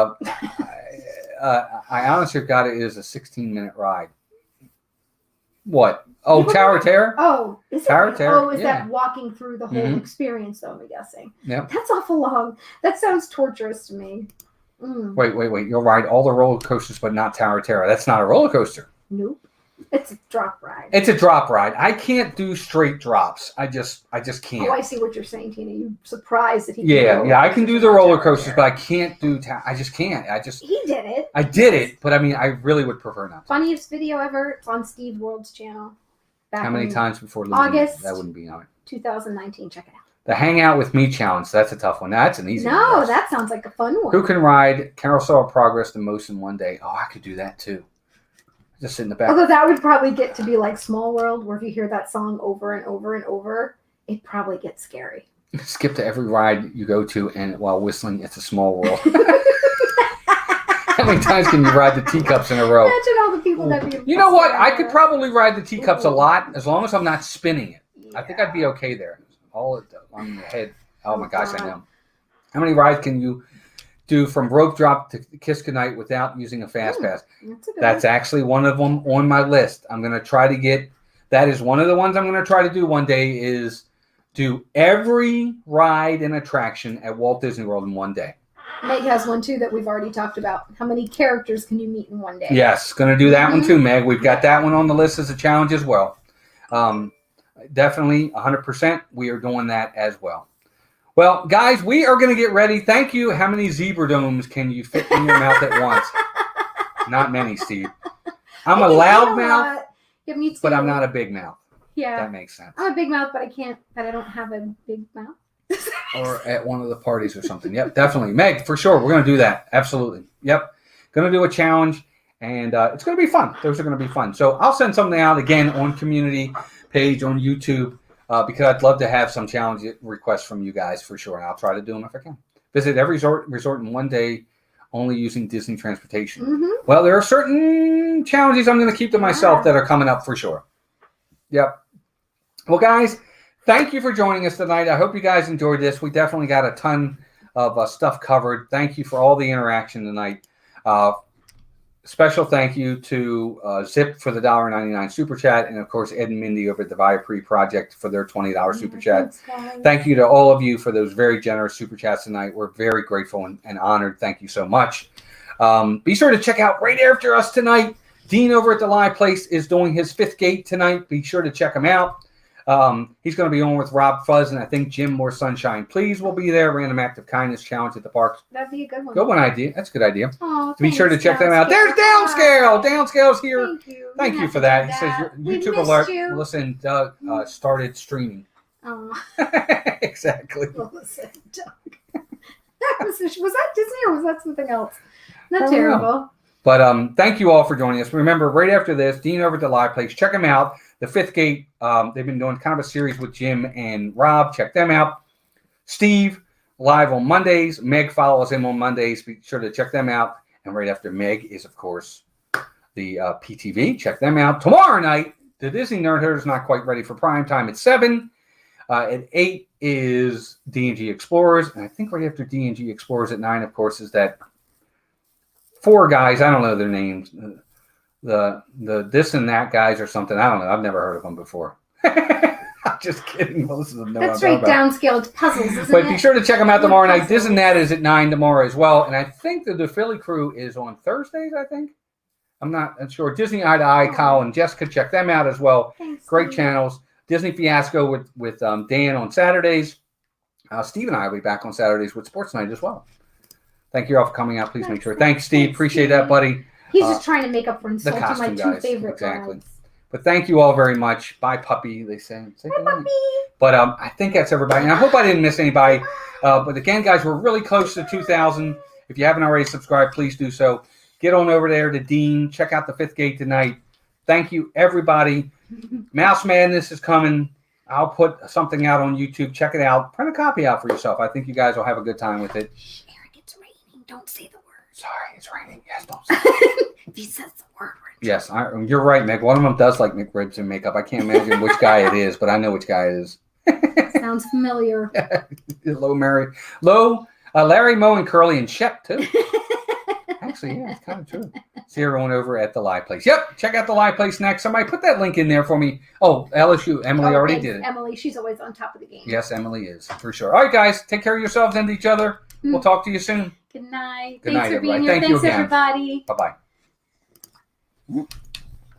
I honestly got it is a 16-minute ride. What? Oh, Tower Terror? Oh, is Tower Terror? Oh, is that walking through the whole experience, though, I'm guessing? Yeah. That's awful long. That sounds torturous to me. Wait. You'll ride all the roller coasters, but not Tower Terror. That's not a roller coaster. Nope. It's a drop ride. It's a drop ride. I can't do straight drops. I just can't. Oh, I see what you're saying, Tina. You're surprised that he. Yeah. I can do the roller coasters, but I can't do. I just can't. He did it. I did it, but I mean, I really would prefer not to. Funniest video ever. It's on Steve World's channel. How many times before August? That wouldn't be on it. 2019. Check it out. The Hangout with Me challenge. That's a tough one. That's an easy one. No, that sounds like a fun one. Who can ride Carousel of Progress the most in one day? Oh, I could do that too. Just sit in the back. Although that would probably get to be like Small World, where if you hear that song over and over and over, it probably gets scary. Skip to every ride you go to, and while whistling, it's a small world. How many times can you ride the teacups in a row? Imagine all the people that be. You know what? I could probably ride the teacups a lot as long as I'm not spinning it. Yeah. I think I'd be okay there. All on your head. Oh my gosh, I know. How many rides can you do from rope drop to Kiss Goodnight without using a fast pass? That's actually one of them on my list. I'm going to try to get. That is one of the ones I'm going to try to do one day. Is do every ride and attraction at Walt Disney World in one day. Meg has one too that we've already talked about. How many characters can you meet in one day? Yes, going to do that one too, Meg. We've got that one on the list as a challenge as well. Definitely 100%. We are doing that as well. Well, guys, we are going to get ready. Thank you. How many zebra domes can you fit in your mouth at once? Not many, Steve. I'm a loud mouth, but I'm not a big mouth. Yeah. That makes sense. I'm a big mouth, but I don't have a big mouth. Or at one of the parties or something. Yep, definitely. Meg, for sure. We're going to do that. Absolutely. Yep. Going to do a challenge, and it's going to be fun. Those are going to be fun. So I'll send something out again on community page on YouTube because I'd love to have some challenge requests from you guys for sure, and I'll try to do them if I can. Visit every resort in one day only using Disney transportation. Mm-hmm. Well, there are certain challenges I'm going to keep to myself that are coming up for sure. Yep. Well, guys, thank you for joining us tonight. I hope you guys enjoyed this. We definitely got a ton of stuff covered. Thank you for all the interaction tonight. special thank you to Zip for the $1.99 super chat, and of course Ed and Mindy over at the Viapree Project for their $20 super chat. Thank you to all of you for those very generous super chats tonight. We're very grateful and honored. Thank you so much. Be sure to check out right after us tonight. Dean over at the Live Place is doing his 5th Gate tonight. Be sure to check him out. He's going to be on with Rob Fuzz and I think Jim More Sunshine. Please will be there. Random Act of Kindness Challenge at the parks. That'd be a good one. Good one idea. That's a good idea. Oh, be sure to check them out. There's Downscale. Downscale's here. Thank you for that. He says your YouTube alert. Listen, Doug started streaming. Oh. Exactly. Listen, Doug. Was that Disney or was that something else? Not terrible. But thank you all for joining us. Remember, right after this, Dean over at the Live Place. Check them out. The 5th Gate, they've been doing kind of a series with Jim and Rob. Check them out. Steve, live on Mondays. Meg follows him on Mondays. Be sure to check them out. And right after Meg is, of course, the PTV. Check them out. Tomorrow night, the Disney Nerd Herd is not quite ready for prime time at 7. At 8 is D&G Explorers. And I think right after D&G Explorers at 9, of course, is that 4 guys. I don't know their names. The this and that guys or something. I don't know. I've never heard of them before. I'm just kidding. Most of them know. That's right. Downscaled puzzles. Isn't but it? Be sure to check them out tomorrow night. This and that is at 9 tomorrow as well. And I think the Philly crew is on Thursdays. I think. I'm not sure. Disney Eye to Eye, Kyle and Jessica. Check them out as well. Thanks, Great Steve. channels. Disney Fiasco with Dan on Saturdays. Steve and I will be back on Saturdays with Sports Night as well. Thank you all for coming out. Please make sure. Thanks, Steve. Appreciate that, buddy. He's just trying to make up for The insulting costume my 2 guys. favorite Exactly. guys. But thank you all very much. Bye, puppy. They say. Bye, puppy. But I think that's everybody. And I hope I didn't miss anybody. But again, guys, we're really close to 2,000. If you haven't already subscribed, please do so. Get on over there to Dean. Check out the 5th Gate tonight. Thank you, everybody. Mouse Madness is coming. I'll put something out on YouTube. Check it out. Print a copy out for yourself. I think you guys will have a good time with it. Shh, Eric, it's raining. Don't say the word. Sorry, it's raining. Yes, don't say it. If he says the word, Yes, you're right, Meg. One of them does like McRibs and makeup. I can't imagine which guy it is, but I know which guy it is. Sounds familiar. Larry, Moe, and Curly, and Shep, too. Actually, yeah, it's kind of true. See everyone over at the Live Place. Yep, check out the Live Place next. Somebody put that link in there for me. Oh, LSU. Emily already did it. Emily, she's always on top of the game. Yes, Emily is, for sure. All right, guys, take care of yourselves and each other. We'll talk to you soon. Good night. Good Thanks night, for being everybody. here. Thank you Thanks, again. everybody. Bye-bye.